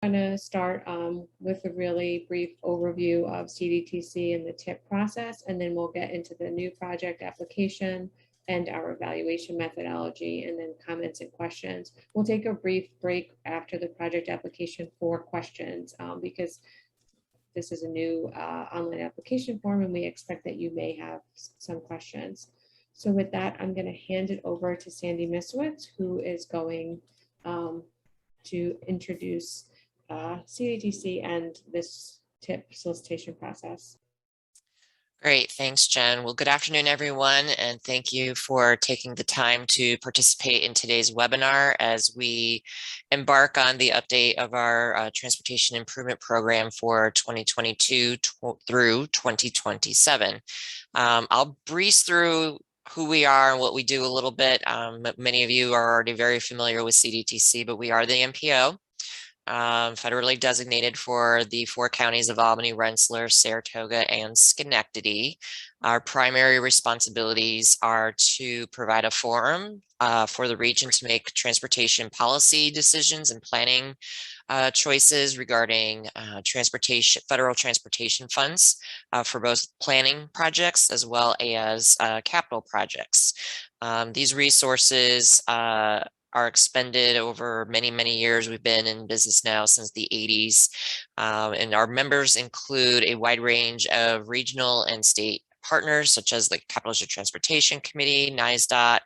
I'm going to start with a really brief overview of CDTC and the TIP process, and then we'll get into the new project application and our evaluation methodology, and then comments and questions. We'll take a brief break after the project application for questions because this is a new online application form, and we expect that you may have some questions. So with that, I'm going to hand it over to Sandy Misowitz, who is going to introduce CDTC and this TIP solicitation process. Great, thanks, Jen. Well, good afternoon, everyone, and thank you for taking the time to participate in today's webinar as we embark on the update of our Transportation Improvement Program for 2022 through 2027. I'll breeze through who we are and what we do a little bit. Many of you are already very familiar with CDTC, but we are the MPO. Federally designated for the 4 counties of Albany, Rensselaer, Saratoga, and Schenectady. Our primary responsibilities are to provide a forum for the region to make transportation policy decisions and planning choices regarding federal transportation funds for both planning projects as well as capital projects. These resources are expended over many, many years. We've been in business now since the 80s. And our members include a wide range of regional and state partners, such as the Capital District Transportation Committee, NISDOT,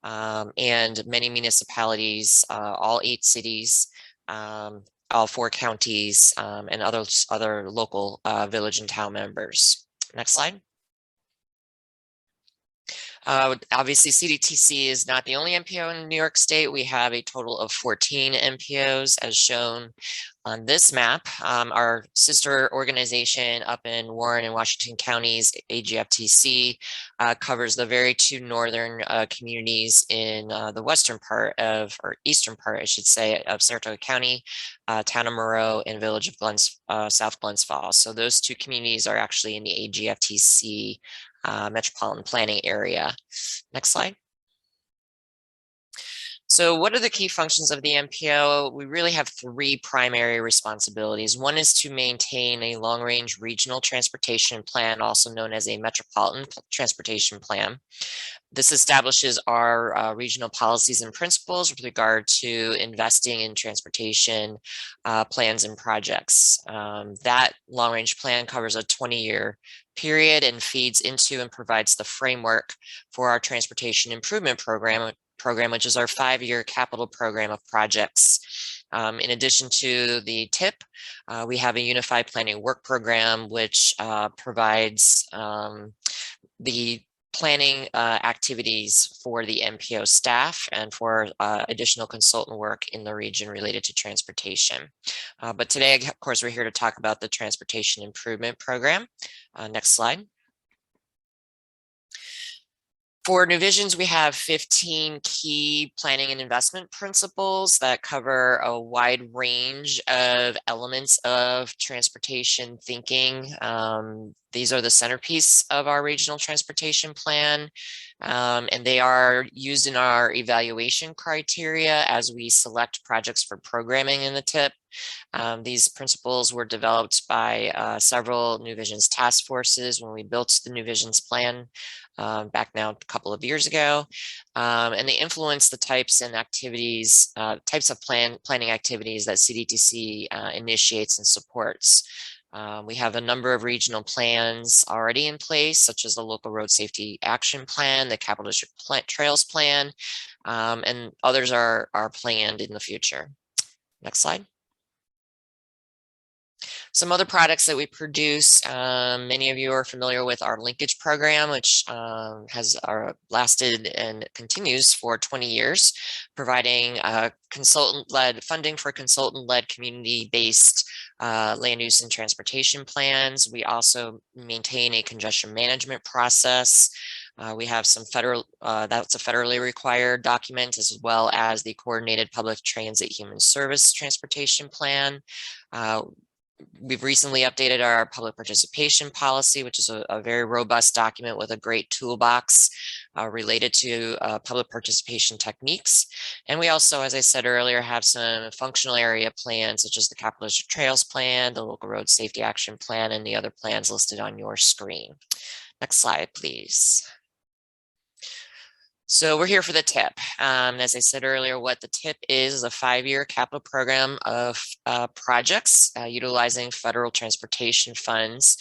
and many municipalities, all 8 cities, all 4 counties, and other local village and town members. Next slide. Obviously, CDTC is not the only MPO in New York State. We have a total of 14 MPOs as shown on this map. Our sister organization up in Warren and Washington counties, AGFTC, covers the very 2 northern communities in the western part of, or eastern part, I should say, of Saratoga County, Town of Moreau, and Village of South Glens Falls. So those 2 communities are actually in the AGFTC metropolitan planning area. Next slide. So what are the key functions of the MPO? We really have 3 primary responsibilities. One is to maintain a long-range regional transportation plan, also known as a metropolitan transportation plan. This establishes our regional policies and principles with regard to investing in transportation plans and projects. That long-range plan covers a 20-year period and feeds into and provides the framework for our Transportation Improvement Program, which is our 5-year capital program of projects. In addition to the TIP, we have a Unified Planning Work Program, which provides the planning activities for the MPO staff and for additional consultant work in the region related to transportation. But today, of course, we're here to talk about the Transportation Improvement Program. Next slide. For New Visions, we have 15 key planning and investment principles that cover a wide range of elements of transportation thinking. These are the centerpiece of our regional transportation plan, and they are used in our evaluation criteria as we select projects for programming in the TIP. These principles were developed by several New Visions task forces when we built the New Visions plan back now a couple of years ago, and they influence the types and activities, types of planning activities that CDTC initiates and supports. We have a number of regional plans already in place, such as the Local Road Safety Action Plan, the Capital District Trails Plan, and others are planned in the future. Next slide. Some other products that we produce, many of you are familiar with our linkage program, which has lasted and continues for 20 years, providing consultant-led funding for consultant-led community-based land use and transportation plans. We also maintain a congestion management process. We have some that's a federally required document, as well as the Coordinated Public Transit Human Service Transportation Plan. We've recently updated our public participation policy, which is a very robust document with a great toolbox related to public participation techniques. And we also, as I said earlier, have some functional area plans, such as the Capital District Trails Plan, the Local Road Safety Action Plan, and the other plans listed on your screen. Next slide, please. So we're here for the TIP. As I said earlier, what the TIP is a 5-year capital program of projects utilizing federal transportation funds.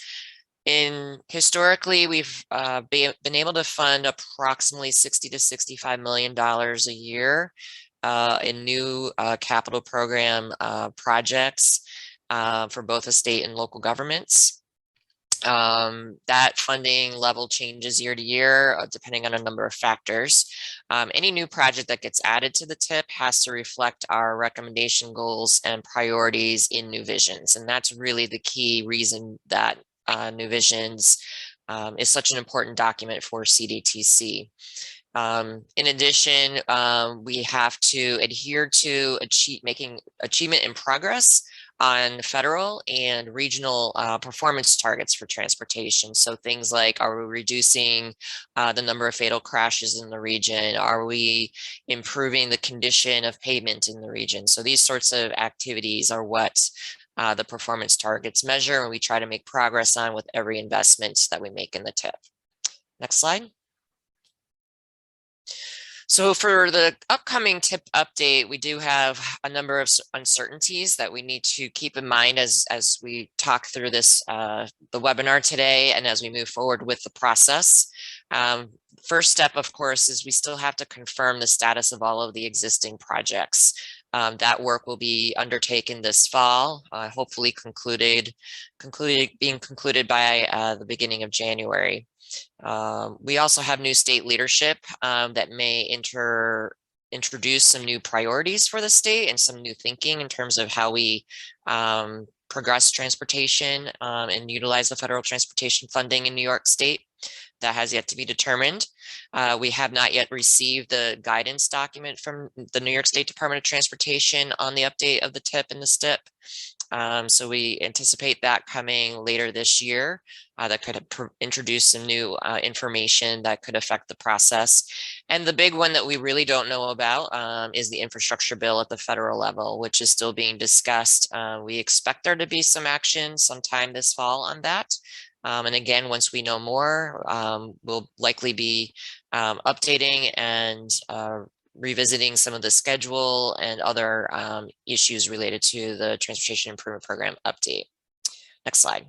Historically, we've been able to fund approximately $60 to $65 million a year in new capital program projects for both the state and local governments. That funding level changes year to year, depending on a number of factors. Any new project that gets added to the TIP has to reflect our recommendation goals and priorities in New Visions. And that's really the key reason that New Visions is such an important document for CDTC. In addition, we have to adhere to making achievement in progress on federal and regional performance targets for transportation. So things like, are we reducing the number of fatal crashes in the region? Are we improving the condition of pavement in the region? So these sorts of activities are what the performance targets measure, and we try to make progress on with every investment that we make in the TIP. Next slide. So for the upcoming TIP update, we do have a number of uncertainties that we need to keep in mind as we talk through this, the webinar today, and as we move forward with the process. First step, of course, is we still have to confirm the status of all of the existing projects. That work will be undertaken this fall, hopefully being concluded by the beginning of January. We also have new state leadership that may introduce some new priorities for the state and some new thinking in terms of how we progress transportation and utilize the federal transportation funding in New York State. That has yet to be determined. We have not yet received the guidance document from the New York State Department of Transportation on the update of the TIP and the STIP. So we anticipate that coming later this year. That could introduce some new information that could affect the process. And the big one that we really don't know about is the infrastructure bill at the federal level, which is still being discussed. We expect there to be some action sometime this fall on that. And again, once we know more, we'll likely be updating and revisiting some of the schedule and other issues related to the Transportation Improvement Program update. Next slide.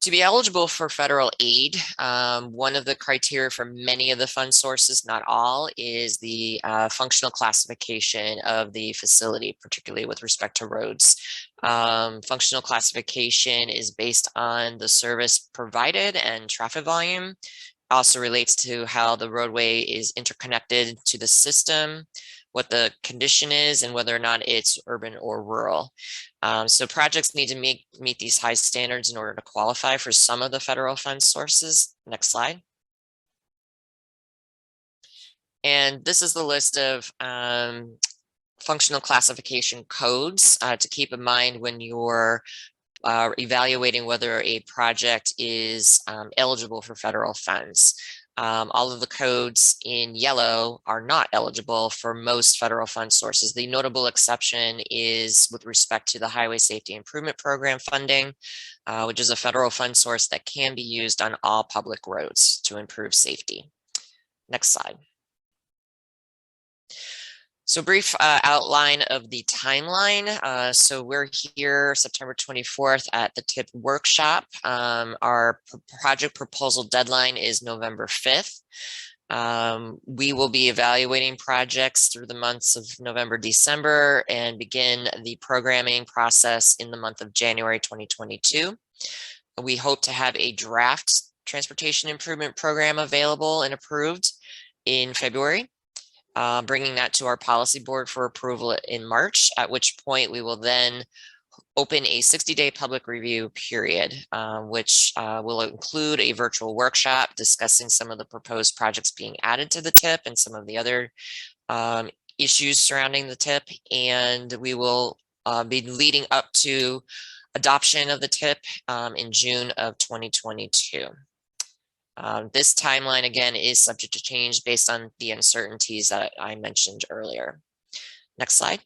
To be eligible for federal aid, one of the criteria for many of the fund sources, not all, is the functional classification of the facility, particularly with respect to roads. Functional classification is based on the service provided and traffic volume. Also relates to how the roadway is interconnected to the system, what the condition is, and whether or not it's urban or rural. So projects need to meet these high standards in order to qualify for some of the federal fund sources. Next slide. And this is the list of functional classification codes to keep in mind when you're evaluating whether a project is eligible for federal funds. All of the codes in yellow are not eligible for most federal fund sources. The notable exception is with respect to the Highway Safety Improvement Program funding, which is a federal fund source that can be used on all public roads to improve safety. Next slide. So brief outline of the timeline. So we're here September 24th at the TIP workshop. Our project proposal deadline is November 5th. We will be evaluating projects through the months of November, December, and begin the programming process in the month of January 2022. We hope to have a draft transportation improvement program available and approved in February. Bringing that to our policy board for approval in March, at which point we will then open a 60-day public review period, which will include a virtual workshop discussing some of the proposed projects being added to the TIP and some of the other issues surrounding the TIP. And we will be leading up to adoption of the TIP in June of 2022. This timeline, again, is subject to change based on the uncertainties that I mentioned earlier. Next slide.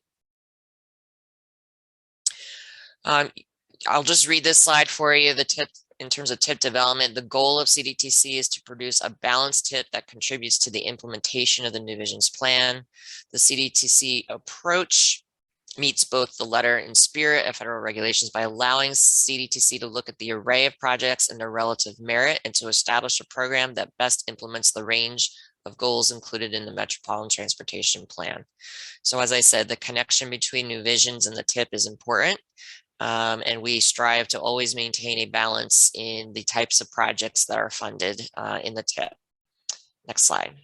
I'll just read this slide for you. The TIP, in terms of TIP development, the goal of CDTC is to produce a balanced TIP that contributes to the implementation of the New Visions plan. The CDTC approach meets both the letter and spirit of federal regulations by allowing CDTC to look at the array of projects and their relative merit and to establish a program that best implements the range of goals included in the Metropolitan Transportation Plan. So as I said, the connection between New Visions and the TIP is important. And we strive to always maintain a balance in the types of projects that are funded in the TIP. Next slide.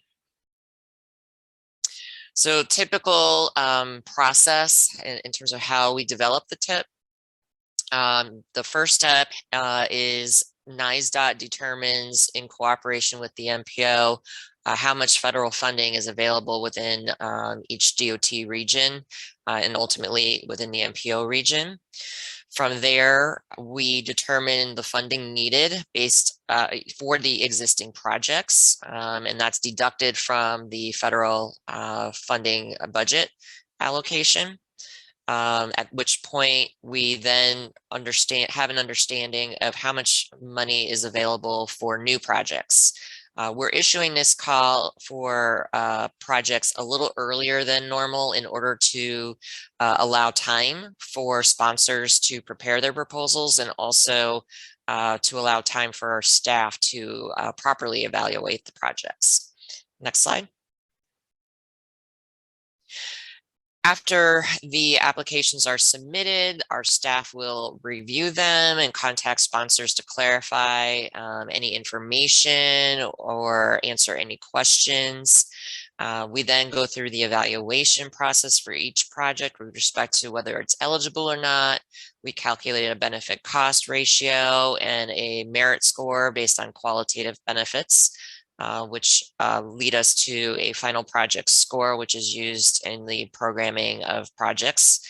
So typical process in terms of how we develop the TIP. The first step is NISDOT determines, in cooperation with the MPO, how much federal funding is available within each DOT region and ultimately within the MPO region. From there, we determine the funding needed based for the existing projects, and that's deducted from the federal funding budget allocation. At which point we then have an understanding of how much money is available for new projects. We're issuing this call for projects a little earlier than normal in order to allow time for sponsors to prepare their proposals and also to allow time for our staff to properly evaluate the projects. Next slide. After the applications are submitted, our staff will review them and contact sponsors to clarify any information or answer any questions. We then go through the evaluation process for each project with respect to whether it's eligible or not. We calculate a benefit cost ratio and a merit score based on qualitative benefits. Which lead us to a final project score, which is used in the programming of projects.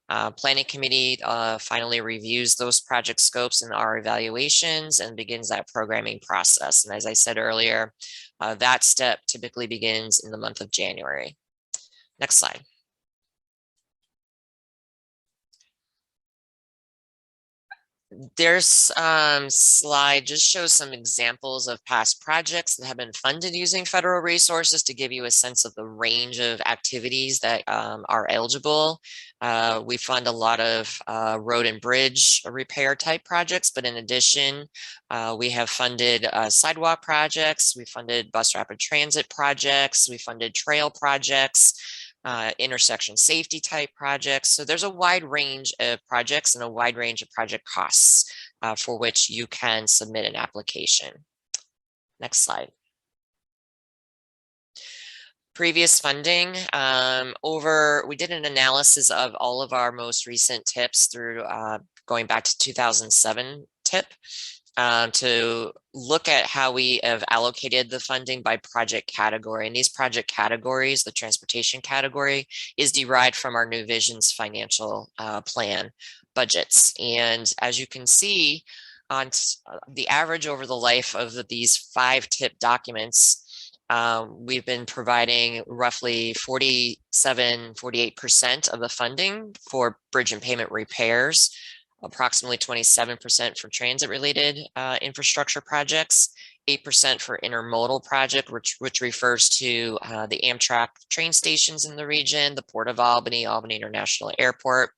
Planning committee finally reviews those project scopes and our evaluations and begins that programming process. And as I said earlier, that step typically begins in the month of January. Next slide. There's slide just shows some examples of past projects that have been funded using federal resources to give you a sense of the range of activities that are eligible. We fund a lot of road and bridge repair type projects, but in addition, we have funded sidewalk projects, we funded bus rapid transit projects, we funded trail projects, intersection safety type projects. So there's a wide range of projects and a wide range of project costs for which you can submit an application. Next slide. Previous funding, we did an analysis of all of our most recent TIPs through going back to 2007 TIP. To look at how we have allocated the funding by project category. And these project categories, the transportation category, is derived from our New Visions financial plan budgets. And as you can see, on the average over the life of these 5 TIP documents, we've been providing roughly 48% of the funding for bridge and pavement repairs, approximately 27% for transit-related infrastructure projects, 8% for intermodal project, which refers to the Amtrak train stations in the region, the Port of Albany, Albany International Airport.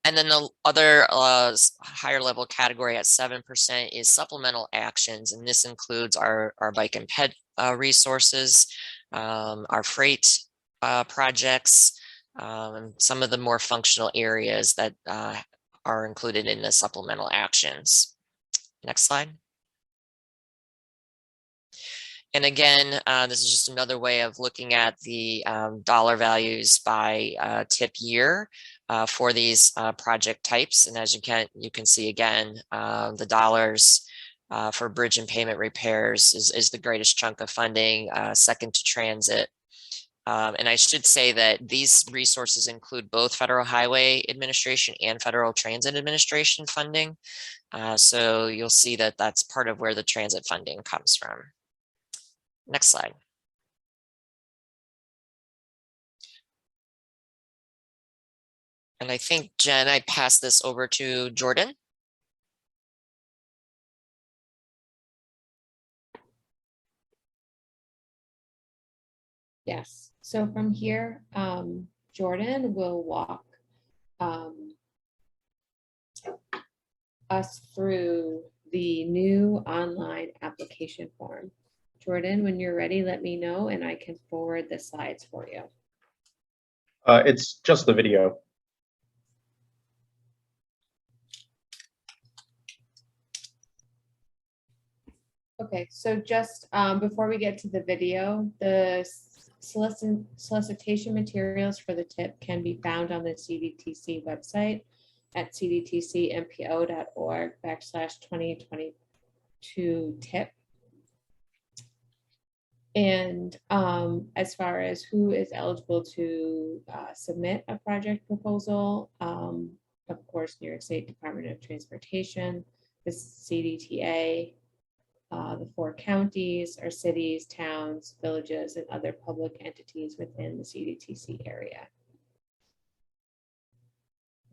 And then the other higher level category at 7% is supplemental actions, and this includes our bike and ped resources, our freight projects, some of the more functional areas that are included in the supplemental actions. Next slide. And again, this is just another way of looking at the dollar values by TIP year for these project types. And as you can see again, the dollars for bridge and pavement repairs is the greatest chunk of funding, second to transit. And I should say that these resources include both Federal Highway Administration and Federal Transit Administration funding. So you'll see that that's part of where the transit funding comes from. Next slide. And I think, Jen, I pass this over to Jordan. Yes, so from here, Jordan will walk us through the new online application form. Jordan, when you're ready, let me know and I can forward the slides for you. It's just the video. Okay, so just before we get to the video, the solicitation materials for the TIP can be found on the CDTC website at cdtcmpo.org/2022 TIP. And as far as who is eligible to submit a project proposal, of course, New York State Department of Transportation, the CDTA, the 4 counties, our cities, towns, villages, and other public entities within the CDTC area.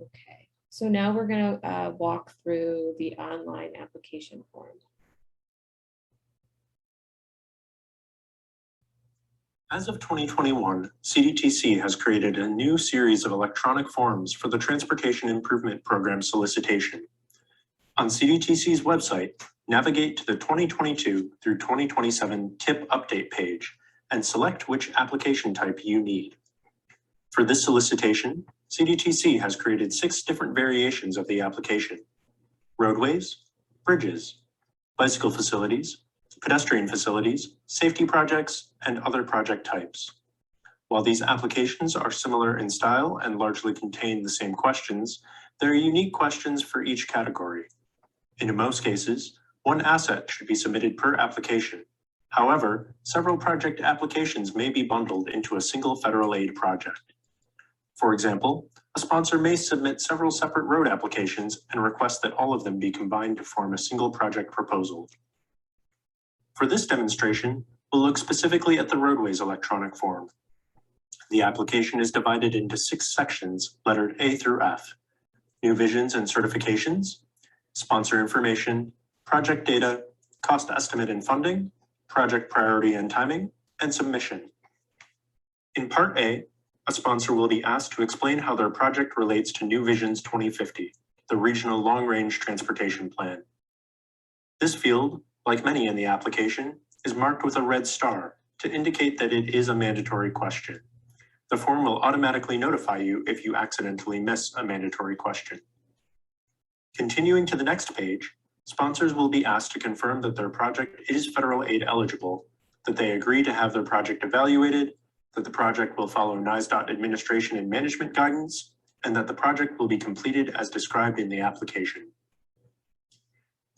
Okay, so now we're going to walk through the online application form. As of 2021, CDTC has created a new series of electronic forms for the Transportation Improvement Program solicitation. On CDTC's website, navigate to the 2022 through 2027 TIP update page and select which application type you need. For this solicitation, CDTC has created 6 different variations of the application: roadways, bridges, bicycle facilities, pedestrian facilities, safety projects, and other project types. While these applications are similar in style and largely contain the same questions, there are unique questions for each category. In most cases, 1 asset should be submitted per application. However, several project applications may be bundled into a single federal aid project. For example, a sponsor may submit several separate road applications and request that all of them be combined to form a single project proposal. For this demonstration, we'll look specifically at the roadways electronic form. The application is divided into 6 sections, lettered A through F: new visions and certifications, sponsor information, project data, cost estimate and funding, project priority and timing, and submission. In Part A, a sponsor will be asked to explain how their project relates to New Visions 2050, the Regional Long-Range Transportation Plan. This field, like many in the application, is marked with a red star to indicate that it is a mandatory question. The form will automatically notify you if you accidentally miss a mandatory question. Continuing to the next page, sponsors will be asked to confirm that their project is federal aid eligible, that they agree to have their project evaluated, that the project will follow NYSDOT administration and management guidance, and that the project will be completed as described in the application.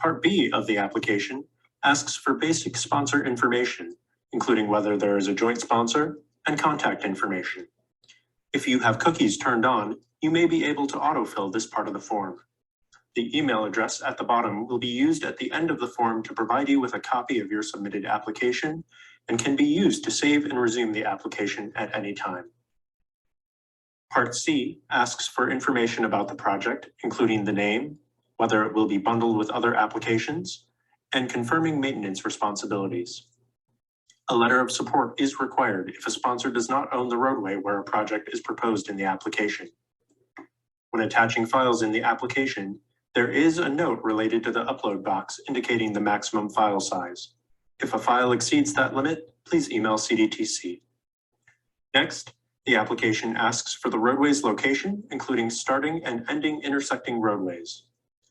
Part B of the application asks for basic sponsor information, including whether there is a joint sponsor and contact information. If you have cookies turned on, you may be able to autofill this part of the form. The email address at the bottom will be used at the end of the form to provide you with a copy of your submitted application and can be used to save and resume the application at any time. Part C asks for information about the project, including the name, whether it will be bundled with other applications, and confirming maintenance responsibilities. A letter of support is required if a sponsor does not own the roadway where a project is proposed in the application. When attaching files in the application, there is a note related to the upload box indicating the maximum file size. If a file exceeds that limit, please email CDTC. Next, the application asks for the roadway's location, including starting and ending intersecting roadways.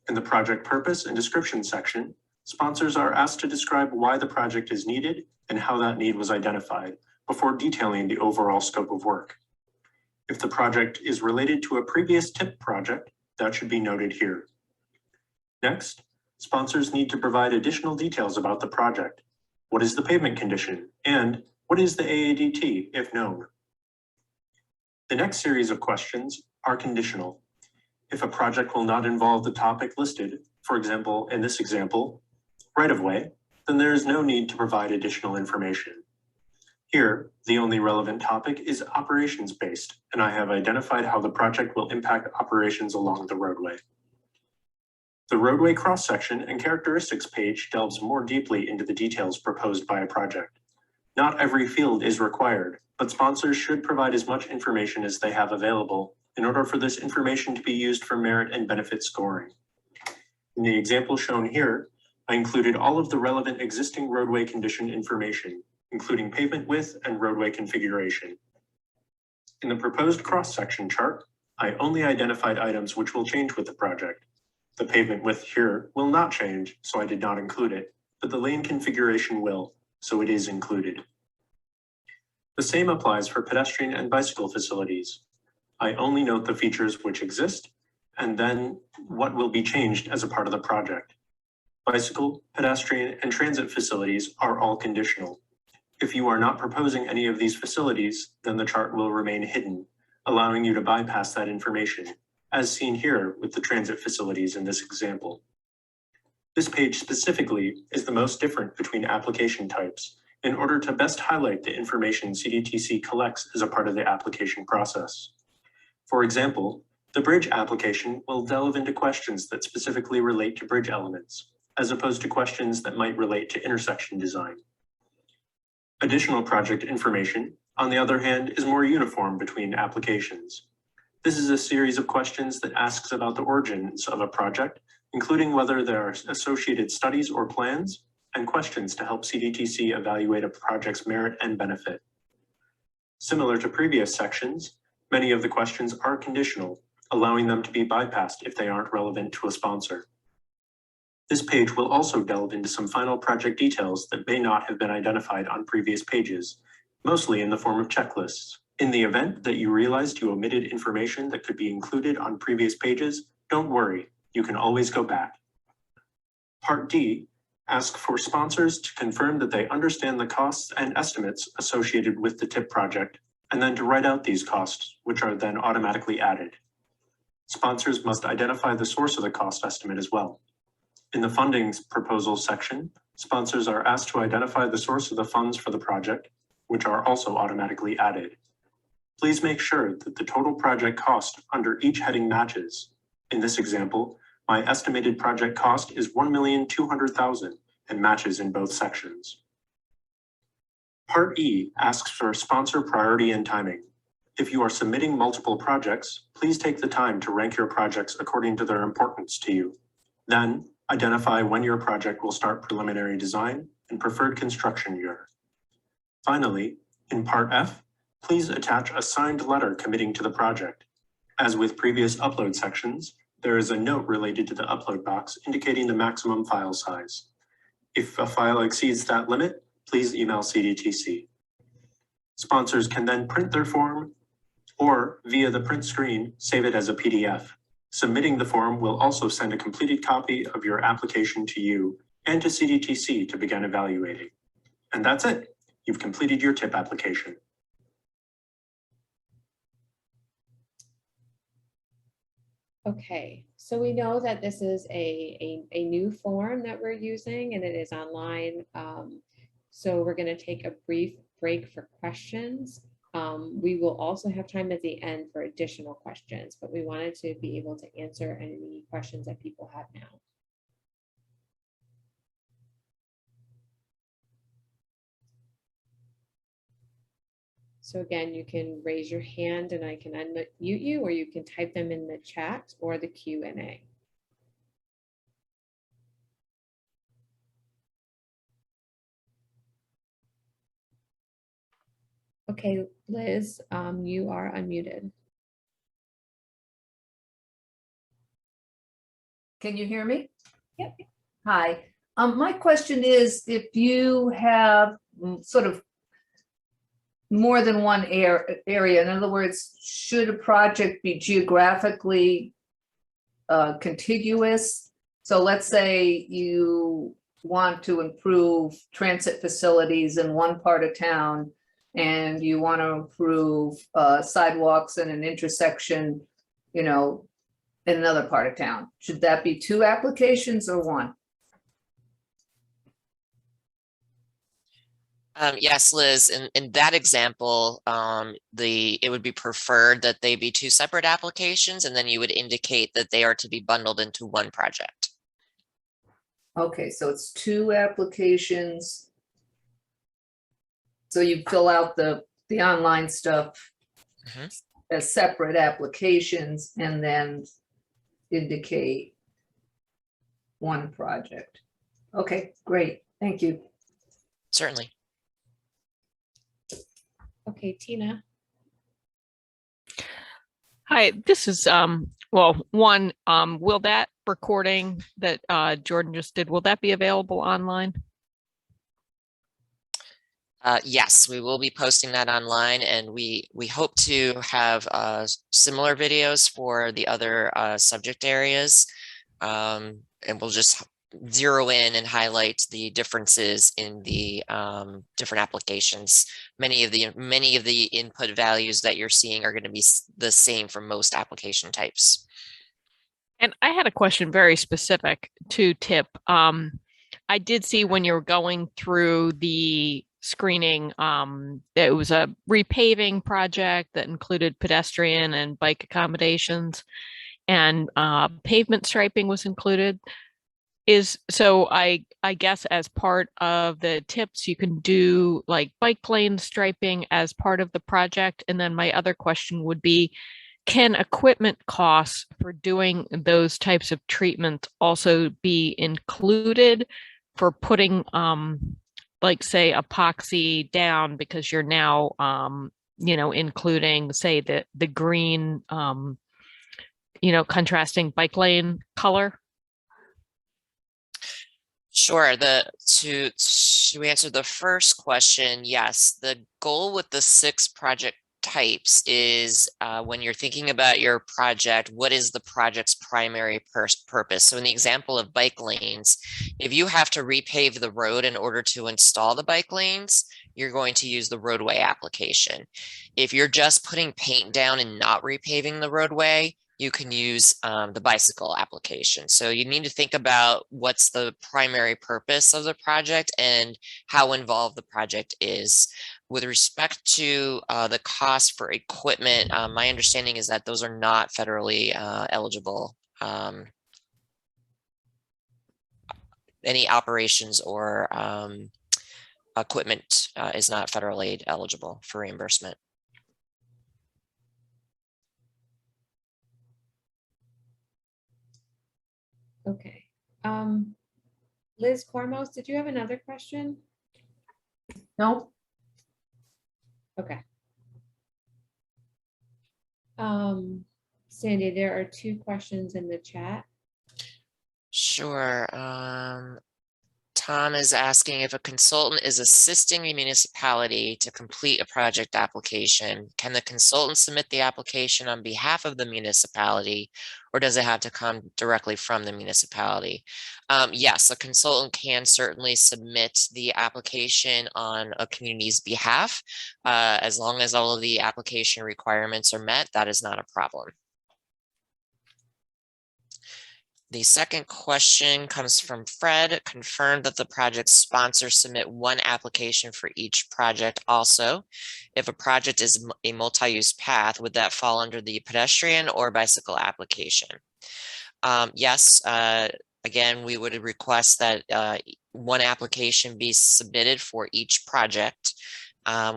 In the project purpose and description section, sponsors are asked to describe why the project is needed and how that need was identified before detailing the overall scope of work. If the project is related to a previous TIP project, that should be noted here. Next, sponsors need to provide additional details about the project. What is the pavement condition? And what is the AADT, if known? The next series of questions are conditional. If a project will not involve the topic listed, for example, in this example, right-of-way, then there is no need to provide additional information. Here, the only relevant topic is operations-based, and I have identified how the project will impact operations along the roadway. The roadway cross-section and characteristics page delves more deeply into the details proposed by a project. Not every field is required, but sponsors should provide as much information as they have available in order for this information to be used for merit and benefit scoring. In the example shown here, I included all of the relevant existing roadway condition information, including pavement width and roadway configuration. In the proposed cross-section chart, I only identified items which will change with the project. The pavement width here will not change, so I did not include it, but the lane configuration will, so it is included. The same applies for pedestrian and bicycle facilities. I only note the features which exist, and then what will be changed as a part of the project. Bicycle, pedestrian, and transit facilities are all conditional. If you are not proposing any of these facilities, then the chart will remain hidden, allowing you to bypass that information, as seen here with the transit facilities in this example. This page specifically is the most different between application types in order to best highlight the information CDTC collects as a part of the application process. For example, the bridge application will delve into questions that specifically relate to bridge elements, as opposed to questions that might relate to intersection design. Additional project information, on the other hand, is more uniform between applications. This is a series of questions that asks about the origins of a project, including whether there are associated studies or plans, and questions to help CDTC evaluate a project's merit and benefit. Similar to previous sections, many of the questions are conditional, allowing them to be bypassed if they aren't relevant to a sponsor. This page will also delve into some final project details that may not have been identified on previous pages, mostly in the form of checklists. In the event that you realized you omitted information that could be included on previous pages, don't worry, you can always go back. Part D asks for sponsors to confirm that they understand the costs and estimates associated with the TIP project, and then to write out these costs, which are then automatically added. Sponsors must identify the source of the cost estimate as well. In the funding proposal section, sponsors are asked to identify the source of the funds for the project, which are also automatically added. Please make sure that the total project cost under each heading matches. In this example, my estimated project cost is $1,200,000 and matches in both sections. Part E asks for sponsor priority and timing. If you are submitting multiple projects, please take the time to rank your projects according to their importance to you. Then, identify when your project will start preliminary design and preferred construction year. Finally, in Part F, please attach a signed letter committing to the project. As with previous upload sections, there is a note related to the upload box indicating the maximum file size. If a file exceeds that limit, please email CDTC. Sponsors can then print their form or, via the print screen, save it as a PDF. Submitting the form will also send a completed copy of your application to you and to CDTC to begin evaluating. And that's it. You've completed your TIP application. Okay, so we know that this is a new form that we're using and it is online. So we're going to take a brief break for questions. We will also have time at the end for additional questions, but we wanted to be able to answer any questions that people have now. So again, you can raise your hand and I can unmute you, or you can type them in the chat or the Q&A. Okay, Liz, you are unmuted. Can you hear me? Yep. Hi. My question is, if you have sort of more than one area, in other words, should a project be geographically contiguous? So let's say you want to improve transit facilities in one part of town, and you want to improve sidewalks in an intersection, you know, in another part of town. Should that be 2 applications or 1? Yes, Liz, in that example, it would be preferred that they be 2 separate applications, and then you would indicate that they are to be bundled into 1 project. Okay, so it's 2 applications. So you fill out the online stuff Mhm. as separate applications and then indicate 1 project. Okay, great. Thank you. Certainly. Okay, Tina. Hi, this is, well, one, will that recording that Jordan just did, will that be available online? Yes, we will be posting that online, and we hope to have similar videos for the other subject areas, and we'll just zero in and highlight the differences in the different applications. Many of the input values that you're seeing are going to be the same for most application types. And I had a question very specific to TIP. I did see when you were going through the screening, that it was a repaving project that included pedestrian and bike accommodations, and pavement striping was included. So I guess as part of the tips, you can do like bike lane striping as part of the project. And then my other question would be, can equipment costs for doing those types of treatments also be included for putting like say epoxy down, because you're now you know, including say the green you know, contrasting bike lane color? Sure. To answer the first question, yes, the goal with the 6 project types is when you're thinking about your project, what is the project's primary purpose? So in the example of bike lanes, if you have to repave the road in order to install the bike lanes, you're going to use the roadway application. If you're just putting paint down and not repaving the roadway, you can use the bicycle application. So you need to think about what's the primary purpose of the project and how involved the project is. With respect to the cost for equipment, my understanding is that those are not federally eligible. Any operations or equipment is not federal aid eligible for reimbursement. Okay. Liz Cormos, did you have another question? No? Okay. Sandy, there are 2 questions in the chat. Sure. Tom is asking if a consultant is assisting the municipality to complete a project application, can the consultant submit the application on behalf of the municipality, or does it have to come directly from the municipality? Yes, a consultant can certainly submit the application on a community's behalf. As long as all of the application requirements are met, that is not a problem. The second question comes from Fred. Confirmed that the project sponsors submit 1 application for each project. Also, if a project is a multi-use path, would that fall under the pedestrian or bicycle application? Yes, again, we would request that 1 application be submitted for each project.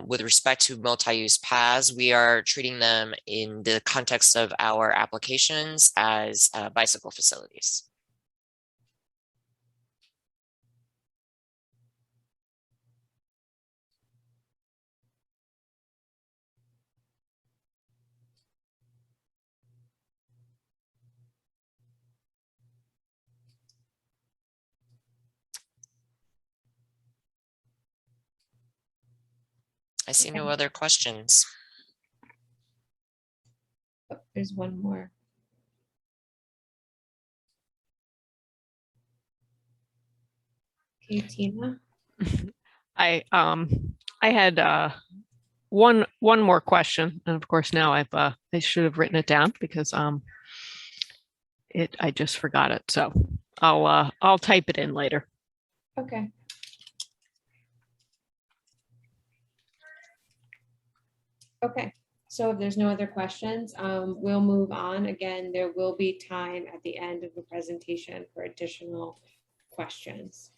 With respect to multi-use paths, we are treating them in the context of our applications as bicycle facilities. I see no other questions. Oh, there's one more. Okay, Tina. I had one more question, and of course now I should have written it down because I just forgot it. So I'll type it in later. Okay. Okay, so if there's no other questions, we'll move on. Again, there will be time at the end of the presentation for additional questions.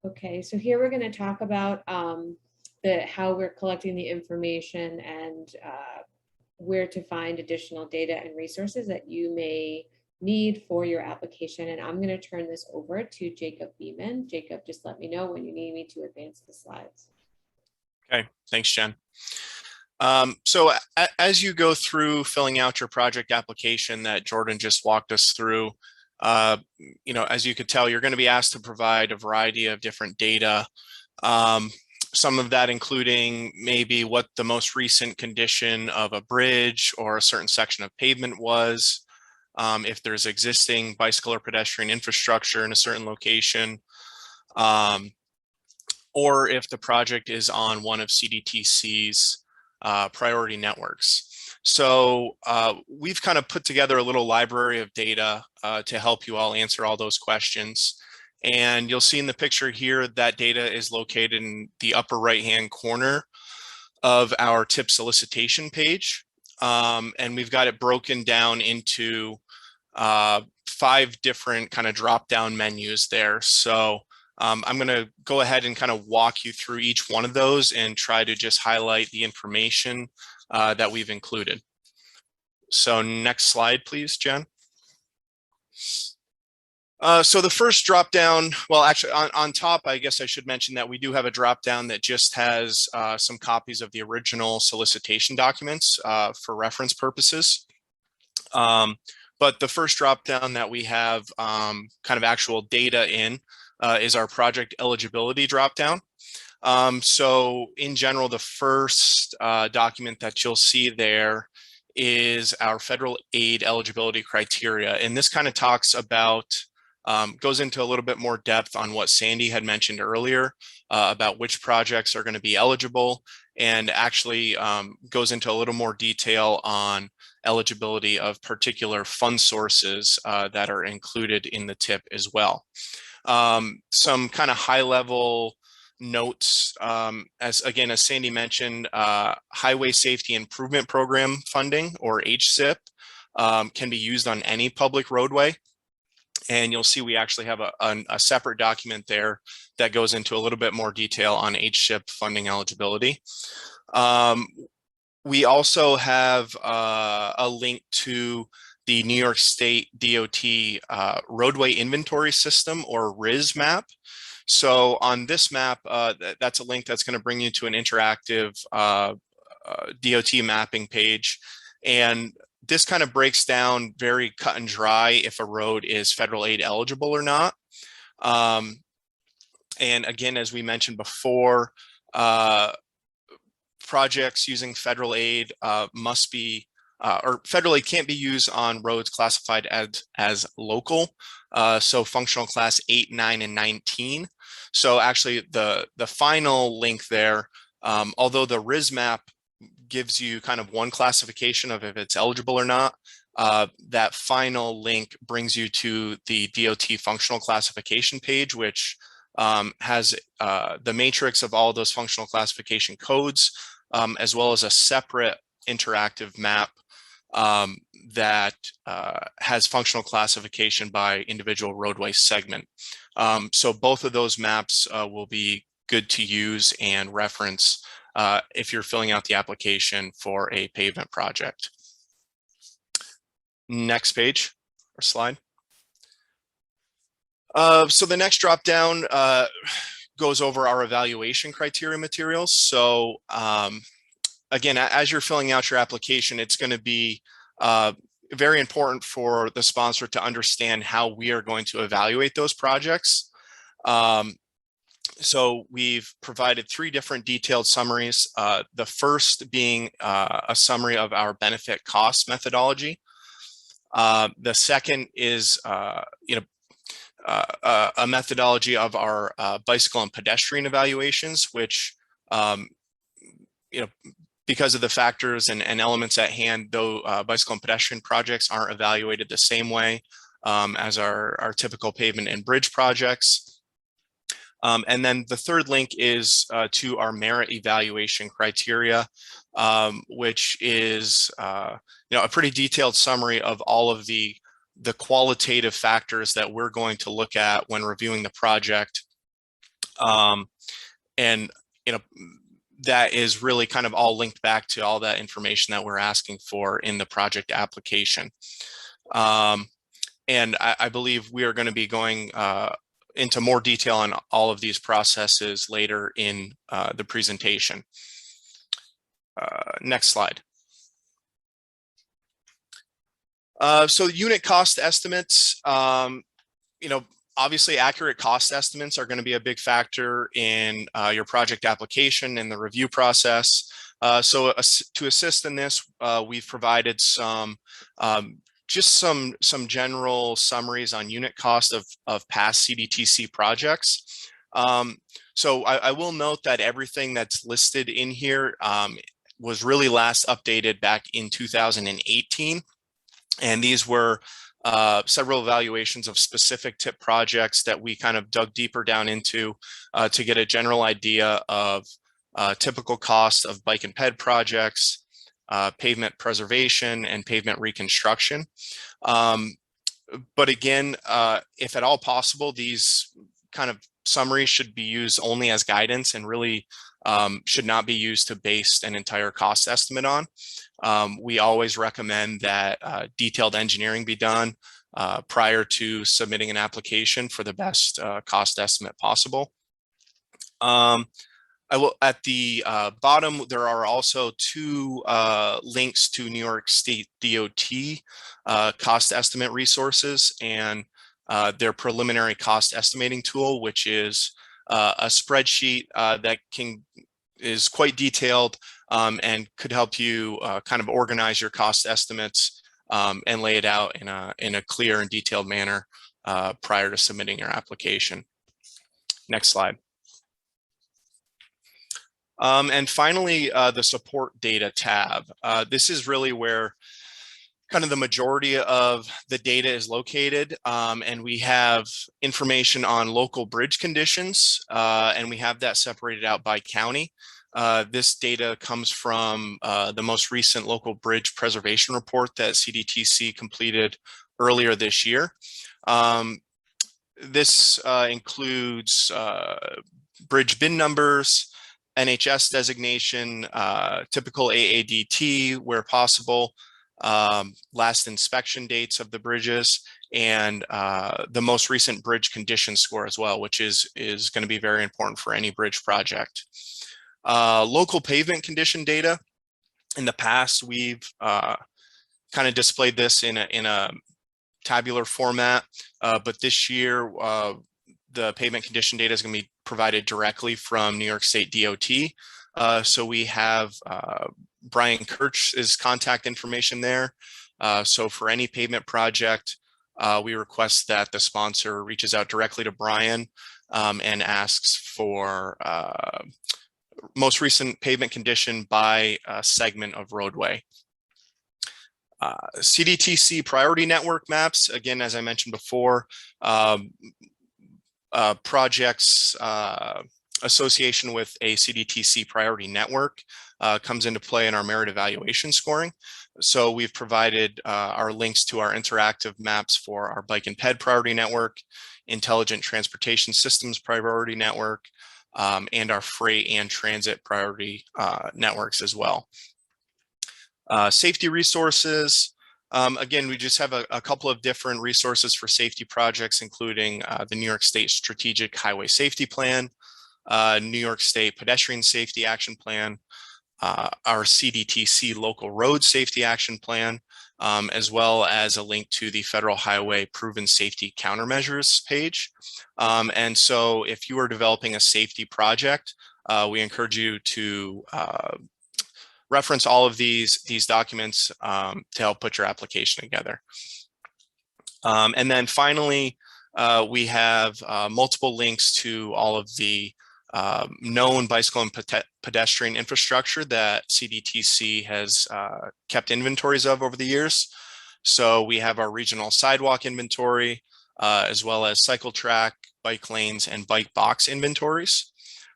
Okay, so here we're going to talk about how we're collecting the information and where to find additional data and resources that you may need for your application. And I'm going to turn this over to Jacob Beeman. Jacob, just let me know when you need me to advance the slides. Okay, thanks, Jen. So as you go through filling out your project application that Jordan just walked us through, as you could tell, you're going to be asked to provide a variety of different data. Some of that including maybe what the most recent condition of a bridge or a certain section of pavement was, if there's existing bicycle or pedestrian infrastructure in a certain location, or if the project is on one of CDTC's priority networks. So we've kind of put together a little library of data to help you all answer all those questions. And you'll see in the picture here that data is located in the upper right-hand corner of our TIP solicitation page. And we've got it broken down into 5 different kind of drop-down menus there. So I'm going to go ahead and kind of walk you through each one of those and try to just highlight the information that we've included. So next slide, please, Jen. So the first drop down, well, actually on top, I guess I should mention that we do have a drop down that just has some copies of the original solicitation documents for reference purposes. But the first drop down that we have kind of actual data in is our project eligibility drop down. So in general, the first document that you'll see there is our federal aid eligibility criteria. And this kind of talks about, goes into a little bit more depth on what Sandy had mentioned earlier about which projects are going to be eligible, and actually goes into a little more detail on eligibility of particular fund sources that are included in the TIP as well. Some kind of high level notes, as Sandy mentioned, Highway Safety Improvement Program funding, or HSIP, can be used on any public roadway. And you'll see we actually have a separate document there that goes into a little bit more detail on HSIP funding eligibility. We also have a link to the New York State DOT roadway inventory system, or RIS map. So on this map, that's a link that's going to bring you to an interactive DOT mapping page. And this kind of breaks down very cut and dry if a road is federal aid eligible or not. And again, as we mentioned before, projects using federal aid must be, or federal aid can't be used on roads classified as local. So functional class 8, 9, and 19. So actually the final link there, although the RIS map gives you kind of one classification of if it's eligible or not, that final link brings you to the DOT functional classification page, which has the matrix of all those functional classification codes, as well as a separate interactive map that has functional classification by individual roadway segment. So both of those maps will be good to use and reference if you're filling out the application for a pavement project. Next page or slide. So the next drop down goes over our evaluation criteria materials. So again, as you're filling out your application, it's going to be very important for the sponsor to understand how we are going to evaluate those projects. So we've provided 3 different detailed summaries. The first being a summary of our benefit cost methodology. The second is a methodology of our bicycle and pedestrian evaluations, which you know, because of the factors and elements at hand, though bicycle and pedestrian projects aren't evaluated the same way as our typical pavement and bridge projects. And then the third link is to our merit evaluation criteria, which is you know, a pretty detailed summary of all of the qualitative factors that we're going to look at when reviewing the project. And you know, that is really kind of all linked back to all that information that we're asking for in the project application. And I believe we are going to be going into more detail on all of these processes later in the presentation. Next slide. So unit cost estimates, you know, obviously accurate cost estimates are going to be a big factor in your project application and the review process. So to assist in this, we've provided some just some general summaries on unit cost of past CDTC projects. So I will note that everything that's listed in here was really last updated back in 2018. And these were several evaluations of specific TIP projects that we kind of dug deeper down into to get a general idea of typical costs of bike and ped projects, pavement preservation, and pavement reconstruction. But again, if at all possible, these kind of summaries should be used only as guidance and really should not be used to base an entire cost estimate on. We always recommend that detailed engineering be done prior to submitting an application for the best cost estimate possible. I will, at the bottom, there are also two links to New York State DOT cost estimate resources and their preliminary cost estimating tool, which is a spreadsheet that is quite detailed and could help you kind of organize your cost estimates and lay it out in a clear and detailed manner prior to submitting your application. Next slide. And finally, the support data tab. This is really where kind of the majority of the data is located, and we have information on local bridge conditions, and we have that separated out by county. This data comes from the most recent local bridge preservation report that CDTC completed earlier this year. This includes bridge bin numbers, NHS designation, typical AADT where possible, last inspection dates of the bridges, and the most recent bridge condition score as well, which is going to be very important for any bridge project. Local pavement condition data. In the past, we've kind of displayed this in a tabular format, but this year the pavement condition data is going to be provided directly from New York State DOT. So we have Brian Kirch's contact information there. So for any pavement project, we request that the sponsor reaches out directly to Brian and asks for most recent pavement condition by segment of roadway. CDTC priority network maps, again, as I mentioned before, projects association with a CDTC priority network comes into play in our merit evaluation scoring. So we've provided our links to our interactive maps for our bike and ped priority network, intelligent transportation systems priority network, and our freight and transit priority networks as well. Safety resources. Again, we just have a couple of different resources for safety projects, including the New York State Strategic Highway Safety Plan, New York State Pedestrian Safety Action Plan, our CDTC Local Road Safety Action Plan, as well as a link to the Federal Highway Proven Safety Countermeasures page. And so if you are developing a safety project, we encourage you to reference all of these documents to help put your application together. And then finally, we have multiple links to all of the known bicycle and pedestrian infrastructure that CDTC has kept inventories of over the years. So we have our regional sidewalk inventory, as well as cycle track, bike lanes, and bike box inventories.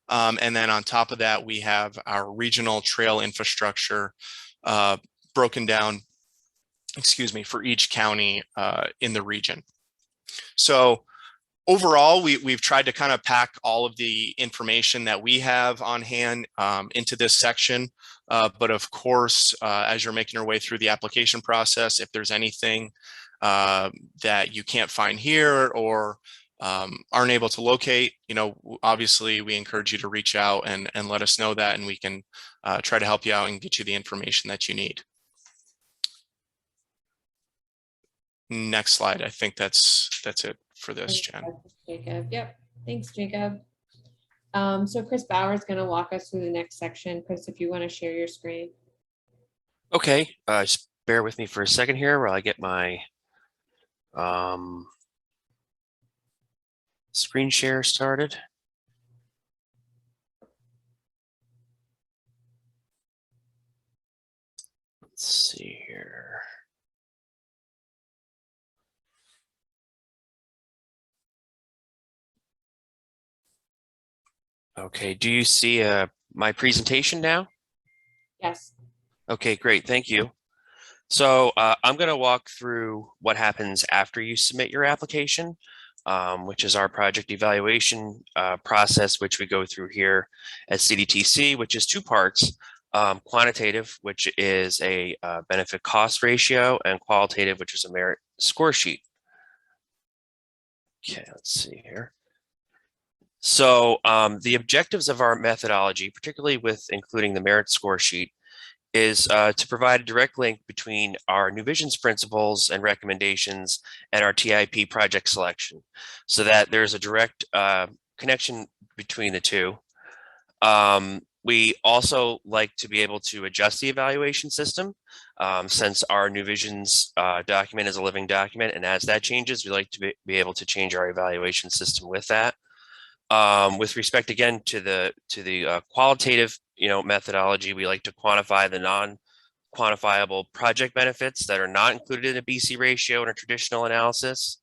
And then on top of that, we have our regional trail infrastructure broken down, for each county in the region. So overall, we've tried to kind of pack all of the information that we have on hand into this section. But of course, as you're making your way through the application process, if there's anything that you can't find here or aren't able to locate, obviously we encourage you to reach out and let us know that, and we can try to help you out and get you the information that you need. Next slide. I think that's it for this, Jen. Jacob. Yep. Thanks, Jacob. So Chris Bauer is going to walk us through the next section. Chris, if you want to share your screen. Okay, just bear with me for a second here while I get my screen share started. Let's see here. Okay, do you see my presentation now? Yes. Okay, great, thank you. So I'm going to walk through what happens after you submit your application, which is our project evaluation process, which we go through here at CDTC, which is two parts. Quantitative, which is a benefit cost ratio, and qualitative, which is a merit score sheet. Okay, let's see here. So the objectives of our methodology, particularly with including the merit score sheet, is to provide a direct link between our New Visions principles and recommendations and our TIP project selection, so that there's a direct connection between the two. We also like to be able to adjust the evaluation system, since our New Visions document is a living document, and as that changes, we like to be able to change our evaluation system with that. With respect again to the qualitative methodology, we like to quantify the non-quantifiable project benefits that are not included in a BC ratio in a traditional analysis,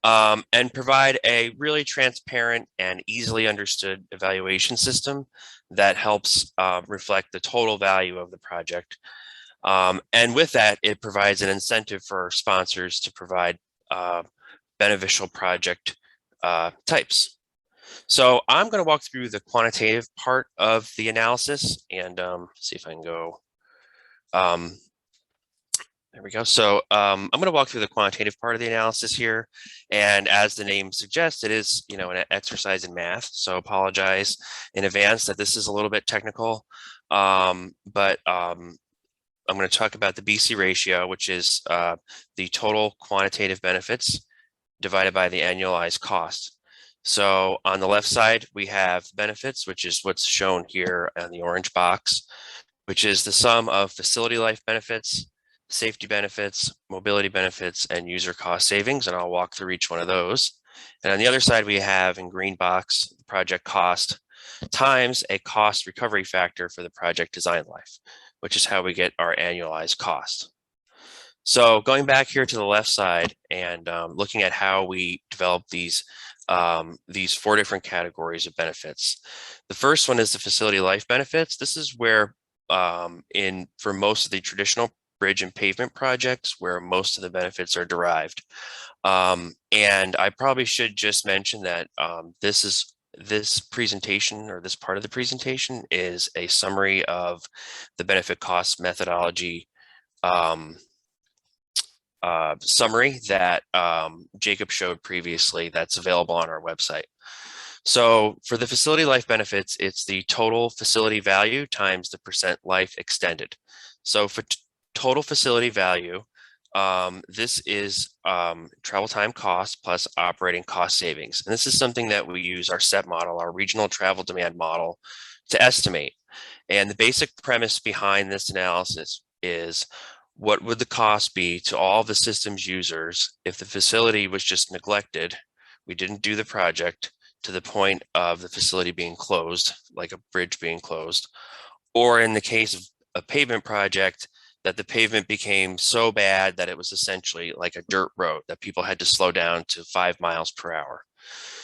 and provide a really transparent and easily understood evaluation system that helps reflect the total value of the project. And with that, it provides an incentive for sponsors to provide beneficial project types. So I'm going to walk through the quantitative part of the analysis and see if I can go. There we go. So I'm going to walk through the quantitative part of the analysis here. And as the name suggests, it is, an exercise in math. So apologize in advance that this is a little bit technical. But I'm going to talk about the BC ratio, which is the total quantitative benefits divided by the annualized cost. So on the left side, we have benefits, which is what's shown here on the orange box, which is the sum of facility life benefits, safety benefits, mobility benefits, and user cost savings. And I'll walk through each one of those. And on the other side, we have in green box, project cost times a cost recovery factor for the project design life, which is how we get our annualized cost. So going back here to the left side and looking at how we develop these four different categories of benefits. The first one is the facility life benefits. This is where for most of the traditional bridge and pavement projects where most of the benefits are derived. And I probably should just mention that this presentation, or this part of the presentation, is a summary of the benefit cost methodology summary that Jacob showed previously, that's available on our website. So for the facility life benefits, it's the total facility value times the percent life extended. So for total facility value, this is travel time cost plus operating cost savings. And this is something that we use our STIP model, our regional travel demand model, to estimate. And the basic premise behind this analysis is, what would the cost be to all the systems users if the facility was just neglected, we didn't do the project, to the point of the facility being closed, like a bridge being closed, or in the case of a pavement project, that the pavement became so bad that it was essentially like a dirt road that people had to slow down to 5 miles per hour.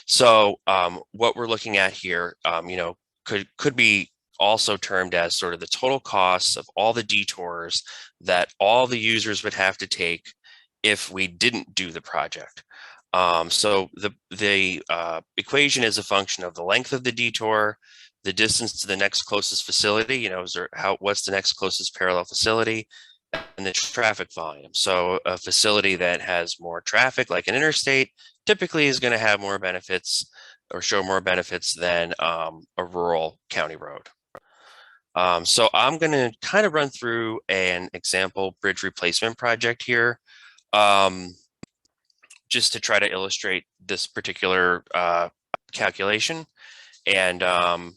So what we're looking at here, could be also termed as sort of the total costs of all the detours that all the users would have to take if we didn't do the project. So the equation is a function of the length of the detour, the distance to the next closest facility, what's the next closest parallel facility, and the traffic volume. So a facility that has more traffic, like an interstate, typically is going to have more benefits or show more benefits than a rural county road. So I'm going to kind of run through an example bridge replacement project here, just to try to illustrate this particular calculation, and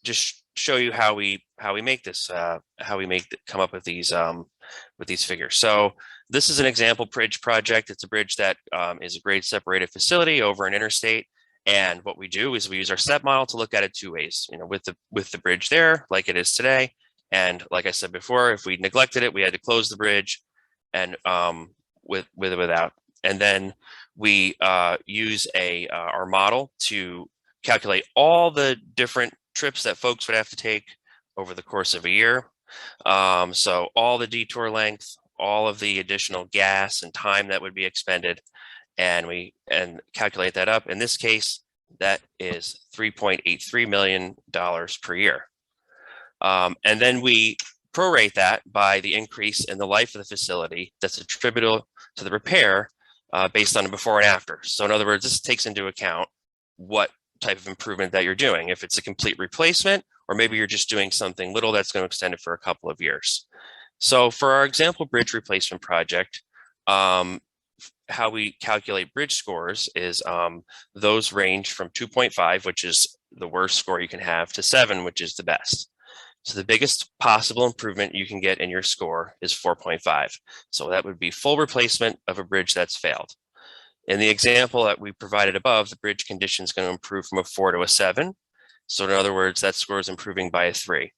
just show you how we make this, come up with these figures. So this is an example bridge project. It's a bridge that is a grade separated facility over an interstate. And what we do is we use our STEP model to look at it two ways, with the bridge there, like it is today. And like I said before, if we neglected it, we had to close the bridge, and with or without. And then we use our model to calculate all the different trips that folks would have to take over the course of a year. So all the detour length, all of the additional gas and time that would be expended, and calculate that up. In this case, that is $3.83 million per year. And then we prorate that by the increase in the life of the facility that's attributable to the repair based on a before and after. So in other words, this takes into account what type of improvement that you're doing. If it's a complete replacement, or maybe you're just doing something little that's going to extend it for a couple of years. So for our example bridge replacement project, how we calculate bridge scores is those range from 2.5, which is the worst score you can have, to 7, which is the best. So the biggest possible improvement you can get in your score is 4.5. So that would be full replacement of a bridge that's failed. In the example that we provided above, the bridge condition is going to improve from a 4 to a 7. So in other words, that score is improving by a 3.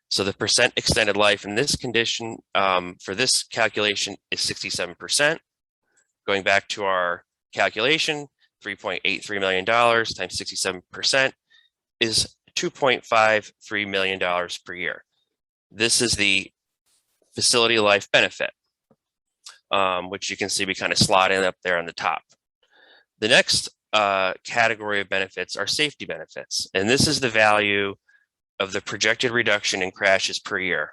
So the percent extended life in this condition for this calculation is 67%. Going back to our calculation, $3.83 million times 67% is $2.53 million per year. This is the facility life benefit, which you can see we kind of slot in up there on the top. The next category of benefits are safety benefits. And this is the value of the projected reduction in crashes per year.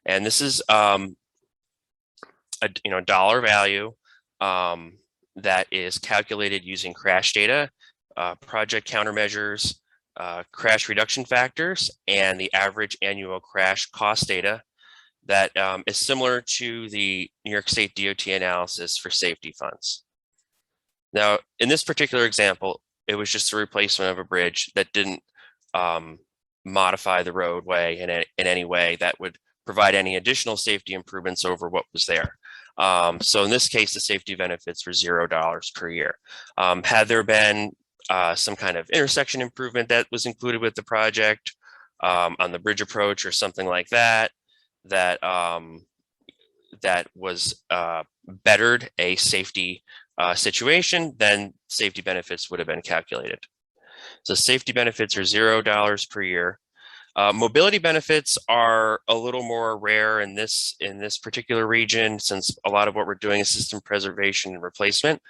And this is a dollar value that is calculated using crash data, project countermeasures, crash reduction factors, and the average annual crash cost data that is similar to the New York State DOT analysis for safety funds. Now, in this particular example, it was just a replacement of a bridge that didn't modify the roadway in any way that would provide any additional safety improvements over what was there. So in this case, the safety benefits were $0 per year. Had there been some kind of intersection improvement that was included with the project on the bridge approach or something like that, that was bettered a safety situation, then safety benefits would have been calculated. So safety benefits are $0 per year. Mobility benefits are a little more rare in this particular region, since a lot of what we're doing is system preservation and replacement.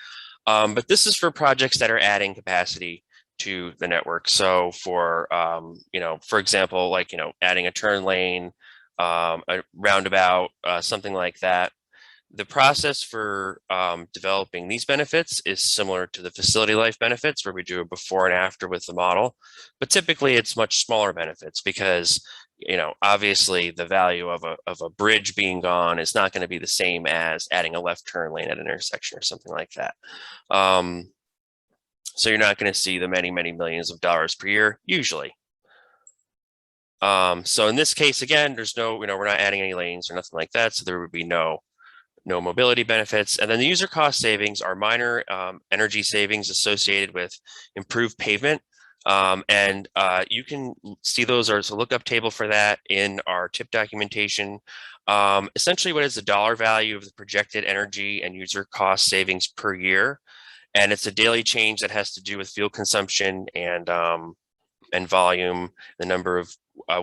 But this is for projects that are adding capacity to the network. So for for example, like adding a turn lane, a roundabout, something like that. The process for developing these benefits is similar to the facility life benefits, where we do a before and after with the model, but typically it's much smaller benefits because, obviously the value of a bridge being gone is not going to be the same as adding a left turn lane at an intersection or something like that. So you're not going to see the many, many millions of dollars per year usually. So in this case, again, there's no, we're not adding any lanes or nothing like that. So there would be no mobility benefits. And then the user cost savings are minor energy savings associated with improved pavement You can see those. There's a lookup table for that in our TIP documentation. Essentially, what is the dollar value of the projected energy and user cost savings per year? And it's a daily change that has to do with fuel consumption and volume, the number of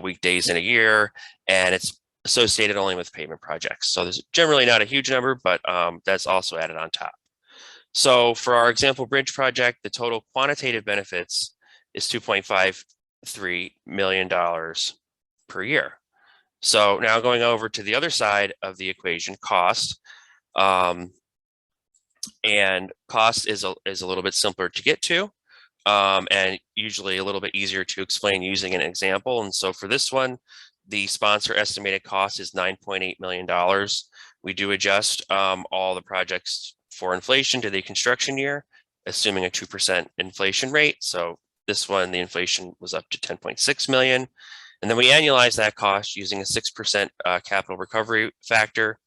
weekdays in a year, and it's associated only with pavement projects. So there's generally not a huge number, but that's also added on top. So for our example bridge project, the total quantitative benefits is $2.53 million per year. So now going over to the other side of the equation, cost. And cost is a little bit simpler to get to, and usually a little bit easier to explain using an example. And so for this one, the sponsor estimated cost is $9.8 million. We do adjust all the projects for inflation to the construction year, assuming a 2% inflation rate. So this one, the inflation was up to 10.6 million. And then we annualize that cost using a 6% capital recovery factor.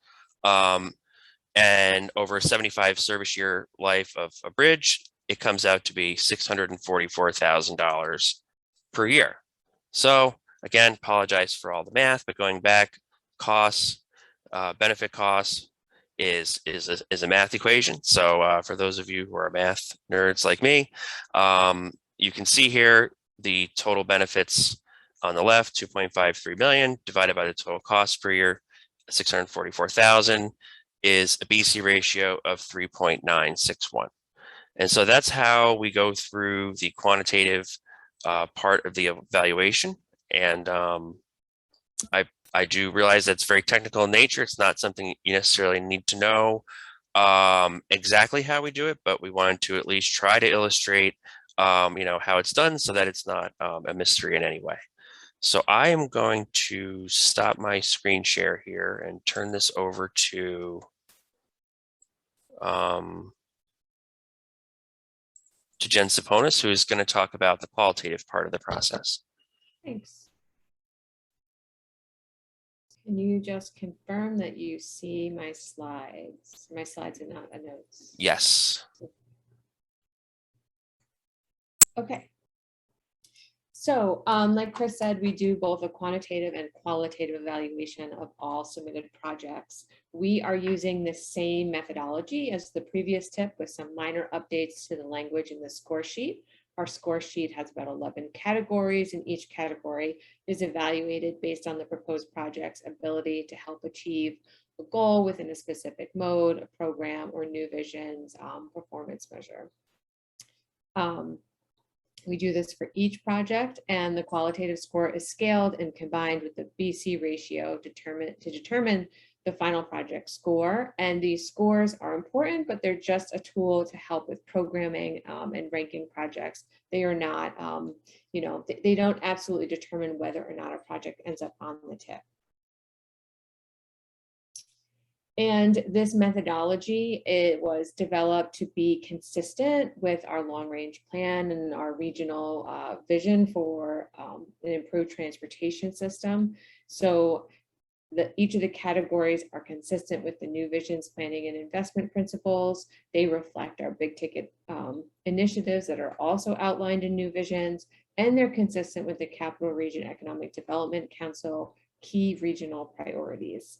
And over a 75 service year life of a bridge, it comes out to be $644,000 per year. So again, apologize for all the math, but going back, costs, benefit costs is a math equation. So for those of you who are math nerds like me, you can see here the total benefits on the left, 2.53 million divided by the total cost per year, 644,000 is a BC ratio of 3.961. And so that's how we go through the quantitative part of the evaluation. And I do realize that's very technical in nature. It's not something you necessarily need to know exactly how we do it, but we wanted to at least try to illustrate how it's done so that it's not a mystery in any way. So I am going to stop my screen share here and turn this over to Jen Saponis, who is going to talk about the qualitative part of the process. Thanks. Can you just confirm that you see my slides? My slides are not the notes. Yes. Okay. So like Chris said, we do both a quantitative and qualitative evaluation of all submitted projects. We are using the same methodology as the previous tip with some minor updates to the language in the score sheet. Our score sheet has about 11 categories, and each category is evaluated based on the proposed project's ability to help achieve a goal within a specific mode, a program, or new vision's performance measure. We do this for each project, and the qualitative score is scaled and combined with the BC ratio to determine the final project score. And these scores are important, but they're just a tool to help with programming and ranking projects. They are not, they don't absolutely determine whether or not a project ends up on the tip. And this methodology, it was developed to be consistent with our long-range plan and our regional vision for an improved transportation system. So each of the categories are consistent with the new vision's planning and investment principles. They reflect our big ticket initiatives that are also outlined in new visions, and they're consistent with the Capital Region Economic Development Council key regional priorities.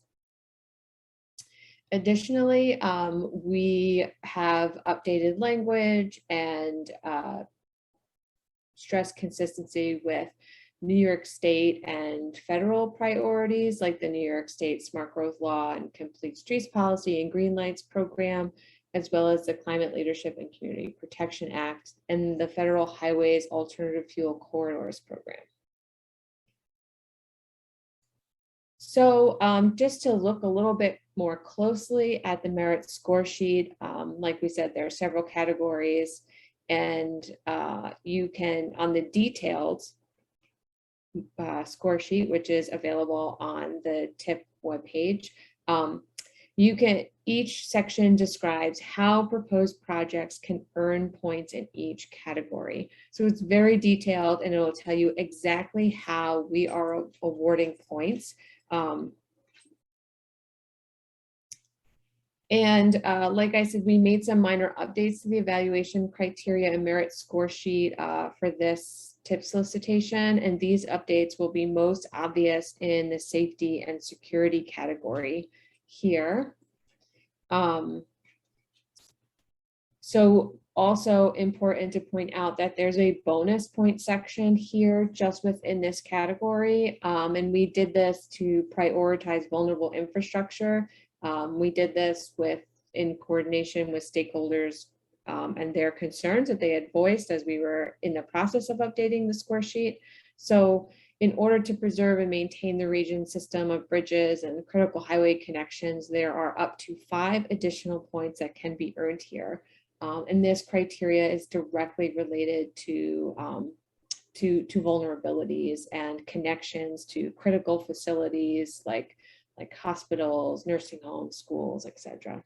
Additionally, we have updated language and stress consistency with New York State and federal priorities like the New York State Smart Growth Law and Complete Streets Policy and Green Lights Program, as well as the Climate Leadership and Community Protection Act and the Federal Highways Alternative Fuel Corridors Program. So just to look a little bit more closely at the merit score sheet, like we said, there are several categories, and you can, on the detailed score sheet, which is available on the TIP webpage, each section describes how proposed projects can earn points in each category. So it's very detailed, and it will tell you exactly how we are awarding points. And like I said, we made some minor updates to the evaluation criteria and merit score sheet for this TIP solicitation. And these updates will be most obvious in the safety and security category here. So also important to point out that there's a bonus point section here just within this category. And we did this to prioritize vulnerable infrastructure. We did this in coordination with stakeholders and their concerns that they had voiced as we were in the process of updating the score sheet. So in order to preserve and maintain the region's system of bridges and critical highway connections, there are up to 5 additional points that can be earned here. And this criteria is directly related to vulnerabilities and connections to critical facilities like hospitals, nursing homes, schools, etc.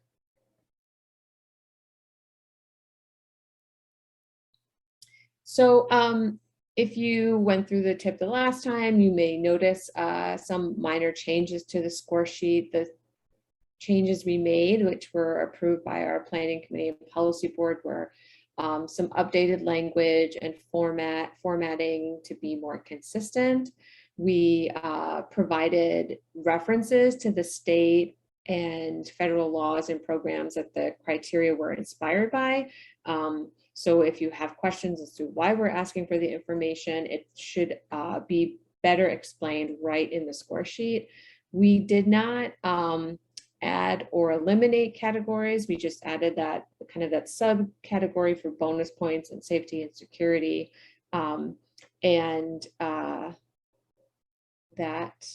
So if you went through the TIP the last time, you may notice some minor changes to the score sheet. The changes we made, which were approved by our planning committee and policy board, were some updated language and formatting to be more consistent. We provided references to the state and federal laws and programs that the criteria were inspired by. So if you have questions as to why we're asking for the information, it should be better explained right in the score sheet. We did not add or eliminate categories. We just added that kind of that subcategory for bonus points and safety and security. That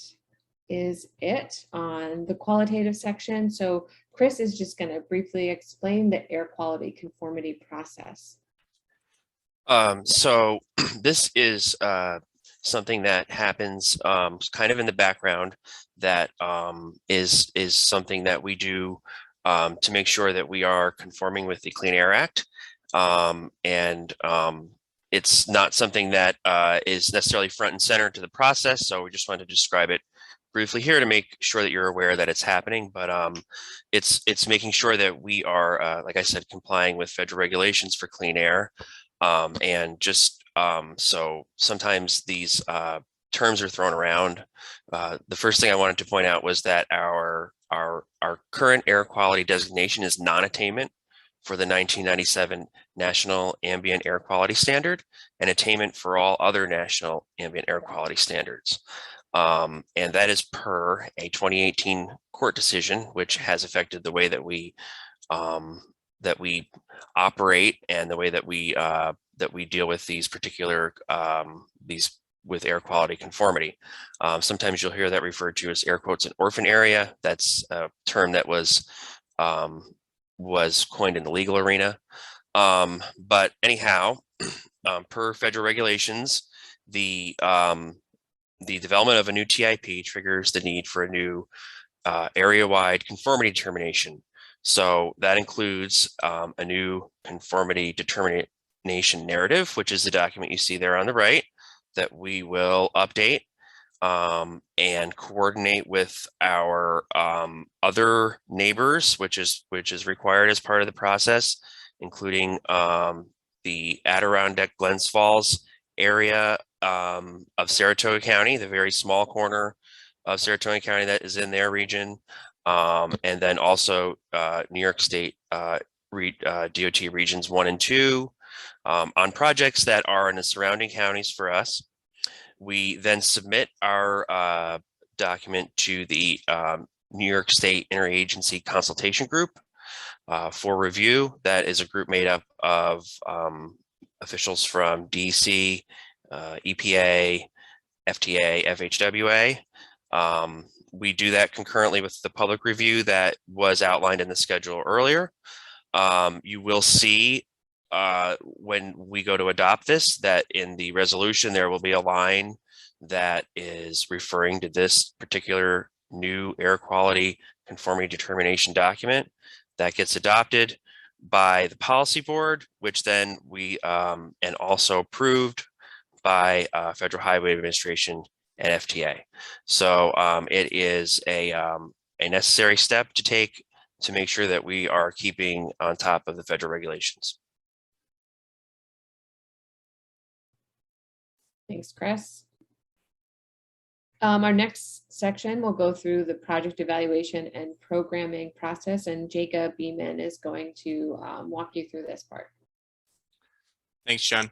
is it on the qualitative section. So Chris is just going to briefly explain the air quality conformity process. So this is something that happens kind of in the background, that is something that we do to make sure that we are conforming with the Clean Air Act. It's not something that is necessarily front and center to the process, so we just wanted to describe it briefly here to make sure that you're aware that it's happening. But it's making sure that we are, like I said, complying with federal regulations for clean air. So sometimes these terms are thrown around. The first thing I wanted to point out was that our current air quality designation is non-attainment for the 1997 National Ambient Air Quality Standard and attainment for all other national ambient air quality standards. And that is per a 2018 court decision, which has affected the way that we operate and the way that we deal with these particular with air quality conformity. Sometimes you'll hear that referred to as air quotes an orphan area. That's a term that was coined in the legal arena. But anyhow, per federal regulations, the development of a new TIP triggers the need for a new area-wide conformity determination. So that includes a new conformity determination narrative, which is the document you see there on the right, that we will update and coordinate with our other neighbors, which is required as part of the process, including the Adirondack Glens Falls area of Saratoga County, the very small corner of Saratoga County that is in their region, and then also New York State DOT regions 1 and 2 on projects that are in the surrounding counties for us. We then submit our document to the New York State Interagency Consultation Group for review. That is a group made up of officials from DC, EPA, FTA, FHWA. We do that concurrently with the public review that was outlined in the schedule earlier. You will see when we go to adopt this, that in the resolution, there will be a line that is referring to this particular new air quality conformity determination document that gets adopted by the policy board, which then we and also approved by Federal Highway Administration and FTA. So it is a necessary step to take to make sure that we are keeping on top of the federal regulations. Thanks, Chris. Our next section will go through the project evaluation and programming process, and Jacob Beeman is going to walk you through this part. Thanks, Jen.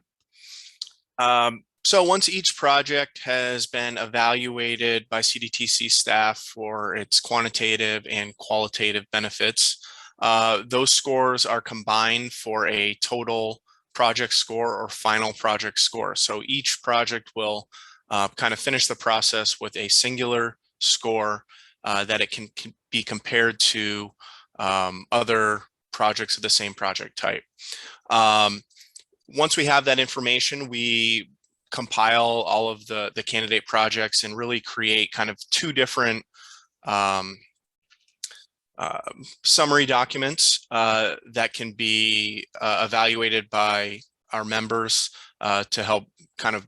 So once each project has been evaluated by CDTC staff for its quantitative and qualitative benefits, those scores are combined for a total project score or final project score. So each project will kind of finish the process with a singular score that it can be compared to other projects of the same project type. Once we have that information, we compile all of the candidate projects and really create kind of two different summary documents that can be evaluated by our members to help kind of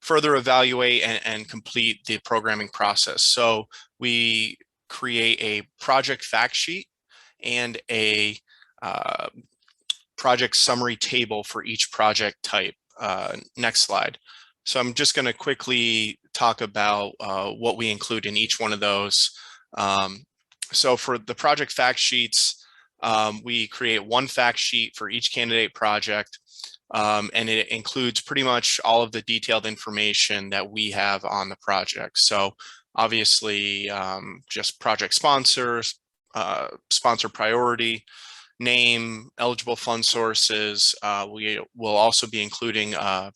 further evaluate and complete the programming process. So we create a project fact sheet and a project summary table for each project type. Next slide. So I'm just going to quickly talk about what we include in each one of those. So for the project fact sheets, we create one fact sheet for each candidate project, and it includes pretty much all of the detailed information that we have on the project. So obviously, just project sponsors, sponsor priority, name, eligible fund sources. We will also be including a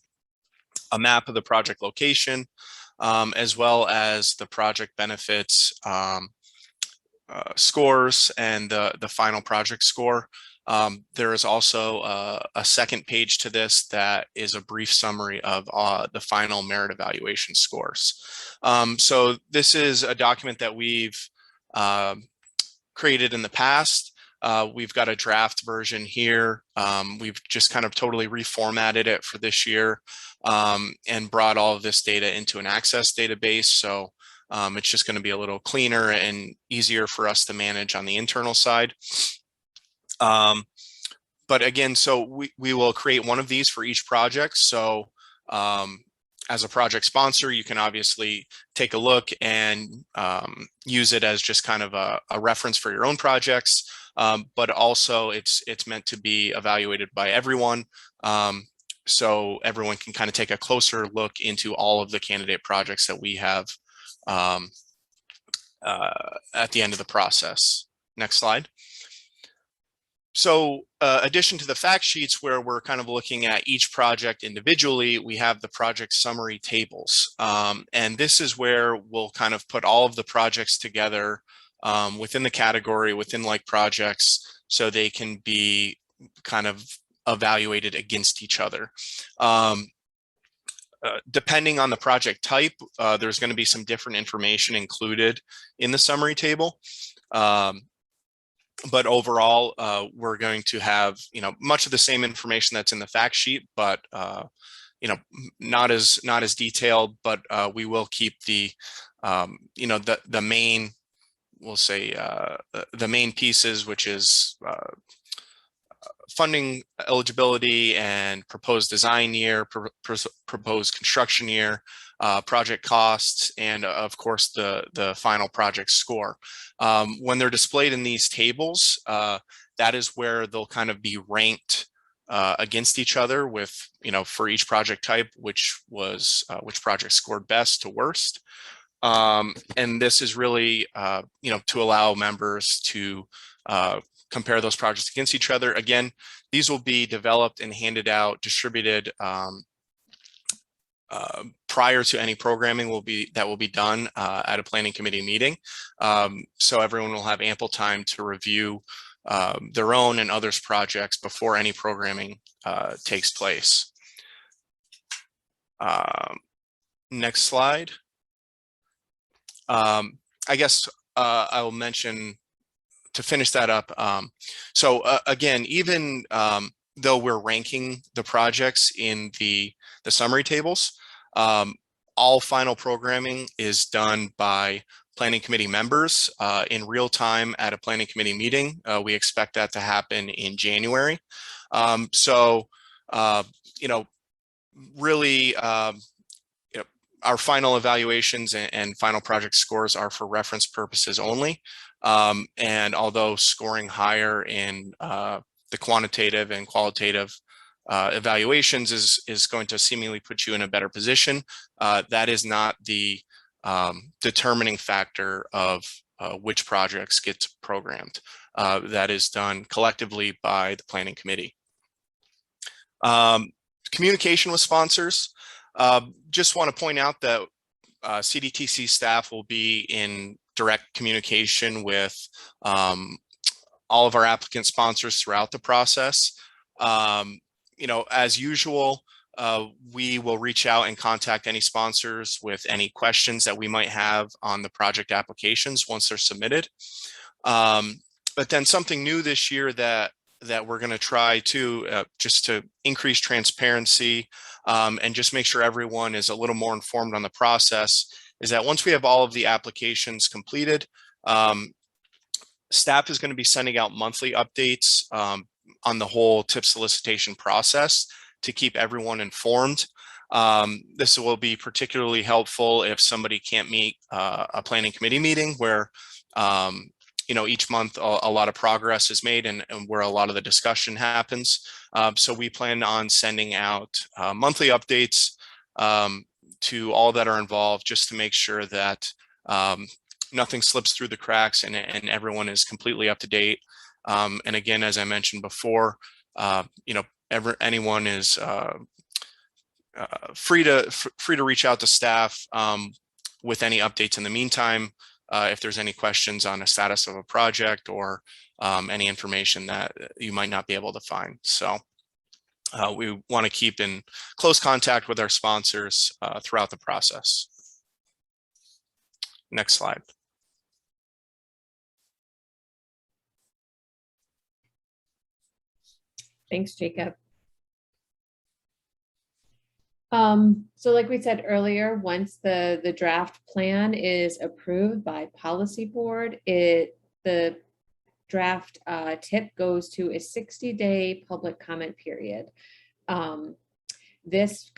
map of the project location, as well as the project benefits scores and the final project score. There is also a second page to this that is a brief summary of the final merit evaluation scores. So this is a document that we've created in the past. We've got a draft version here. We've just kind of totally reformatted it for this year and brought all of this data into an Access database. So it's just going to be a little cleaner and easier for us to manage on the internal side. But again, so we will create one of these for each project. So as a project sponsor, you can obviously take a look and use it as just kind of a reference for your own projects. But also it's meant to be evaluated by everyone. So everyone can kind of take a closer look into all of the candidate projects that we have at the end of the process. Next slide. So addition to the fact sheets where we're kind of looking at each project individually, we have the project summary tables. And this is where we'll kind of put all of the projects together within the category, within like projects, so they can be kind of evaluated against each other. Depending on the project type, there's going to be some different information included in the summary table. But overall, we're going to have, much of the same information that's in the fact sheet, but, not as detailed, but we will keep the, the main, we'll say, the main pieces, which is funding eligibility and proposed design year, proposed construction year, project costs, and of course the final project score. When they're displayed in these tables, that is where they'll kind of be ranked against each other with, for each project type, which project scored best to worst. And this is really, to allow members to compare those projects against each other. Again, these will be developed and handed out, distributed prior to any programming that will be done at a planning committee meeting. So everyone will have ample time to review their own and others' projects before any programming takes place. Next slide. I guess I will mention, to finish that up, again, even though we're ranking the projects in the summary tables, all final programming is done by planning committee members in real time at a planning committee meeting. We expect that to happen in January. Really, our final evaluations and final project scores are for reference purposes only. And although scoring higher in the quantitative and qualitative evaluations is going to seemingly put you in a better position, that is not the determining factor of which projects get programmed. That is done collectively by the planning committee. Communication with sponsors. Just want to point out that CDTC staff will be in direct communication with all of our applicant sponsors throughout the process. As usual, we will reach out and contact any sponsors with any questions that we might have on the project applications once they're submitted. But then something new this year that we're going to try to just to increase transparency and just make sure everyone is a little more informed on the process is that once we have all of the applications completed, staff is going to be sending out monthly updates on the whole TIP solicitation process to keep everyone informed. This will be particularly helpful if somebody can't meet a planning committee meeting where each month a lot of progress is made and where a lot of the discussion happens. So we plan on sending out monthly updates to all that are involved just to make sure that nothing slips through the cracks and everyone is completely up to date. And again, as I mentioned before, anyone is free to reach out to staff with any updates in the meantime. If there's any questions on the status of a project or any information that you might not be able to find. So we want to keep in close contact with our sponsors throughout the process. Next slide. Thanks, Jacob. So like we said earlier, once the draft plan is approved by policy board, the draft TIP goes to a 60-day public comment period. This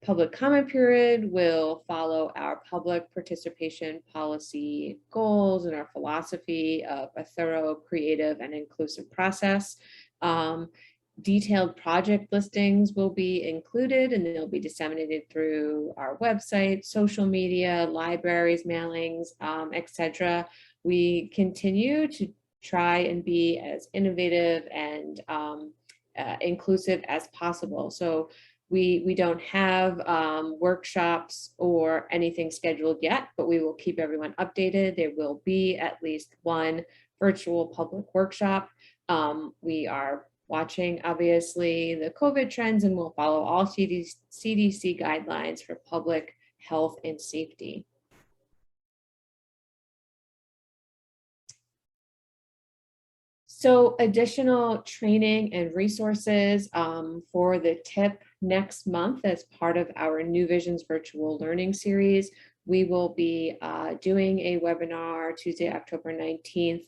public comment period will follow our public participation policy goals and our philosophy of a thorough, creative, and inclusive process. Detailed project listings will be included and they'll be disseminated through our website, social media, libraries, mailings, etc. We continue to try and be as innovative and inclusive as possible. So we don't have workshops or anything scheduled yet, but we will keep everyone updated. There will be at least one virtual public workshop. We are watching, obviously, the COVID trends, and we'll follow all CDC guidelines for public health and safety. So additional training and resources for the TIP next month as part of our New Visions virtual learning series. We will be doing a webinar Tuesday, October 19th.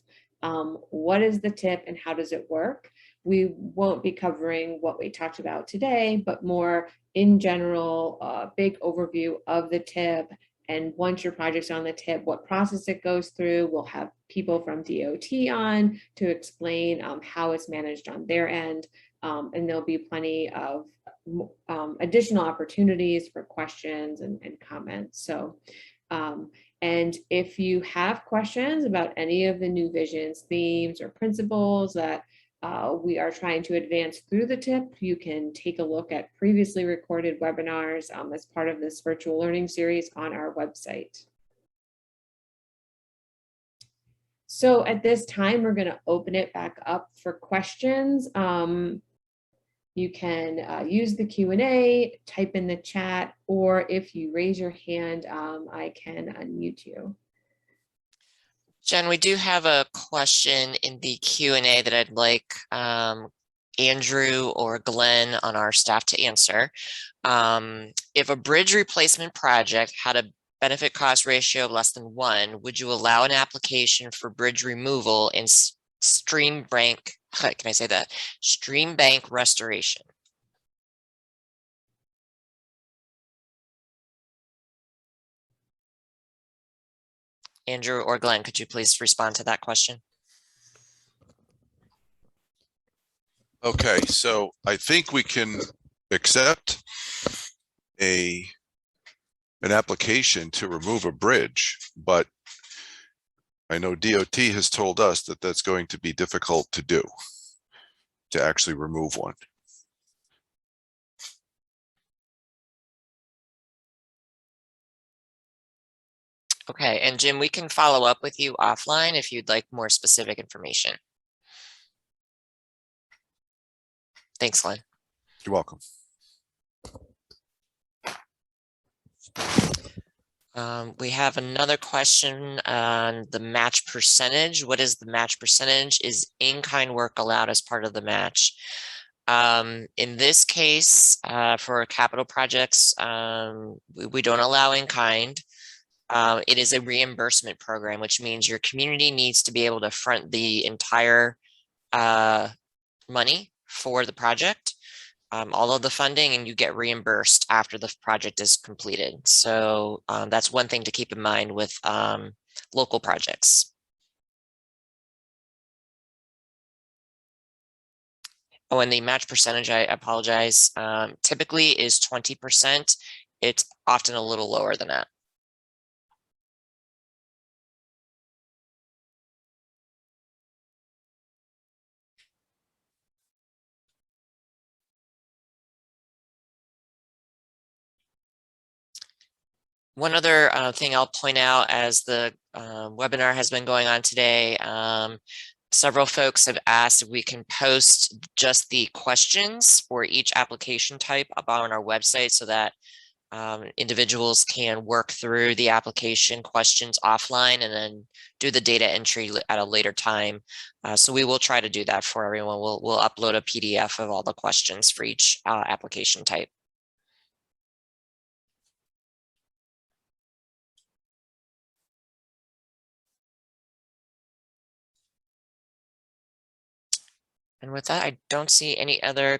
What is the TIP and how does it work? We won't be covering what we talked about today, but more in general, big overview of the TIP. And once your project's on the TIP, what process it goes through. We'll have people from DOT on to explain how it's managed on their end. And there'll be plenty of additional opportunities for questions and comments. So, and if you have questions about any of the New Visions themes or principles that we are trying to advance through the TIP, you can take a look at previously recorded webinars as part of this virtual learning series on our website. So at this time, we're going to open it back up for questions. You can use the Q&A, type in the chat, or if you raise your hand, I can unmute you. Jen, we do have a question in the Q&A that I'd like Andrew or Glenn on our staff to answer. If a bridge replacement project had a benefit cost ratio of less than 1, would you allow an application for bridge removal in stream bank, can I say that? Stream bank restoration? Andrew or Glenn, could you please respond to that question? Okay, so I think we can accept an application to remove a bridge, but I know DOT has told us that that's going to be difficult to do, to actually remove one. Okay, and Jim, we can follow up with you offline if you'd like more specific information. Thanks, Glenn. You're welcome. We have another question on the match percentage. What is the match percentage? Is in-kind work allowed as part of the match? In this case, for capital projects, we don't allow in-kind. It is a reimbursement program, which means your community needs to be able to front the entire money for the project, all of the funding, and you get reimbursed after the project is completed. So that's one thing to keep in mind with local projects. Oh, and the match percentage, I apologize, typically is 20%. It's often a little lower than that. One other thing I'll point out as the webinar has been going on today, several folks have asked if we can post just the questions for each application type up on our website so that individuals can work through the application questions offline and then do the data entry at a later time. So we will try to do that for everyone. We'll upload a PDF of all the questions for each application type. And with that, I don't see any other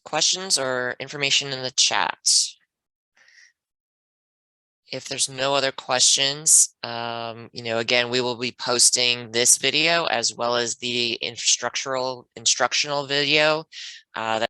questions or information in the chat. If there's no other questions, again, we will be posting this video as well as the instructional video that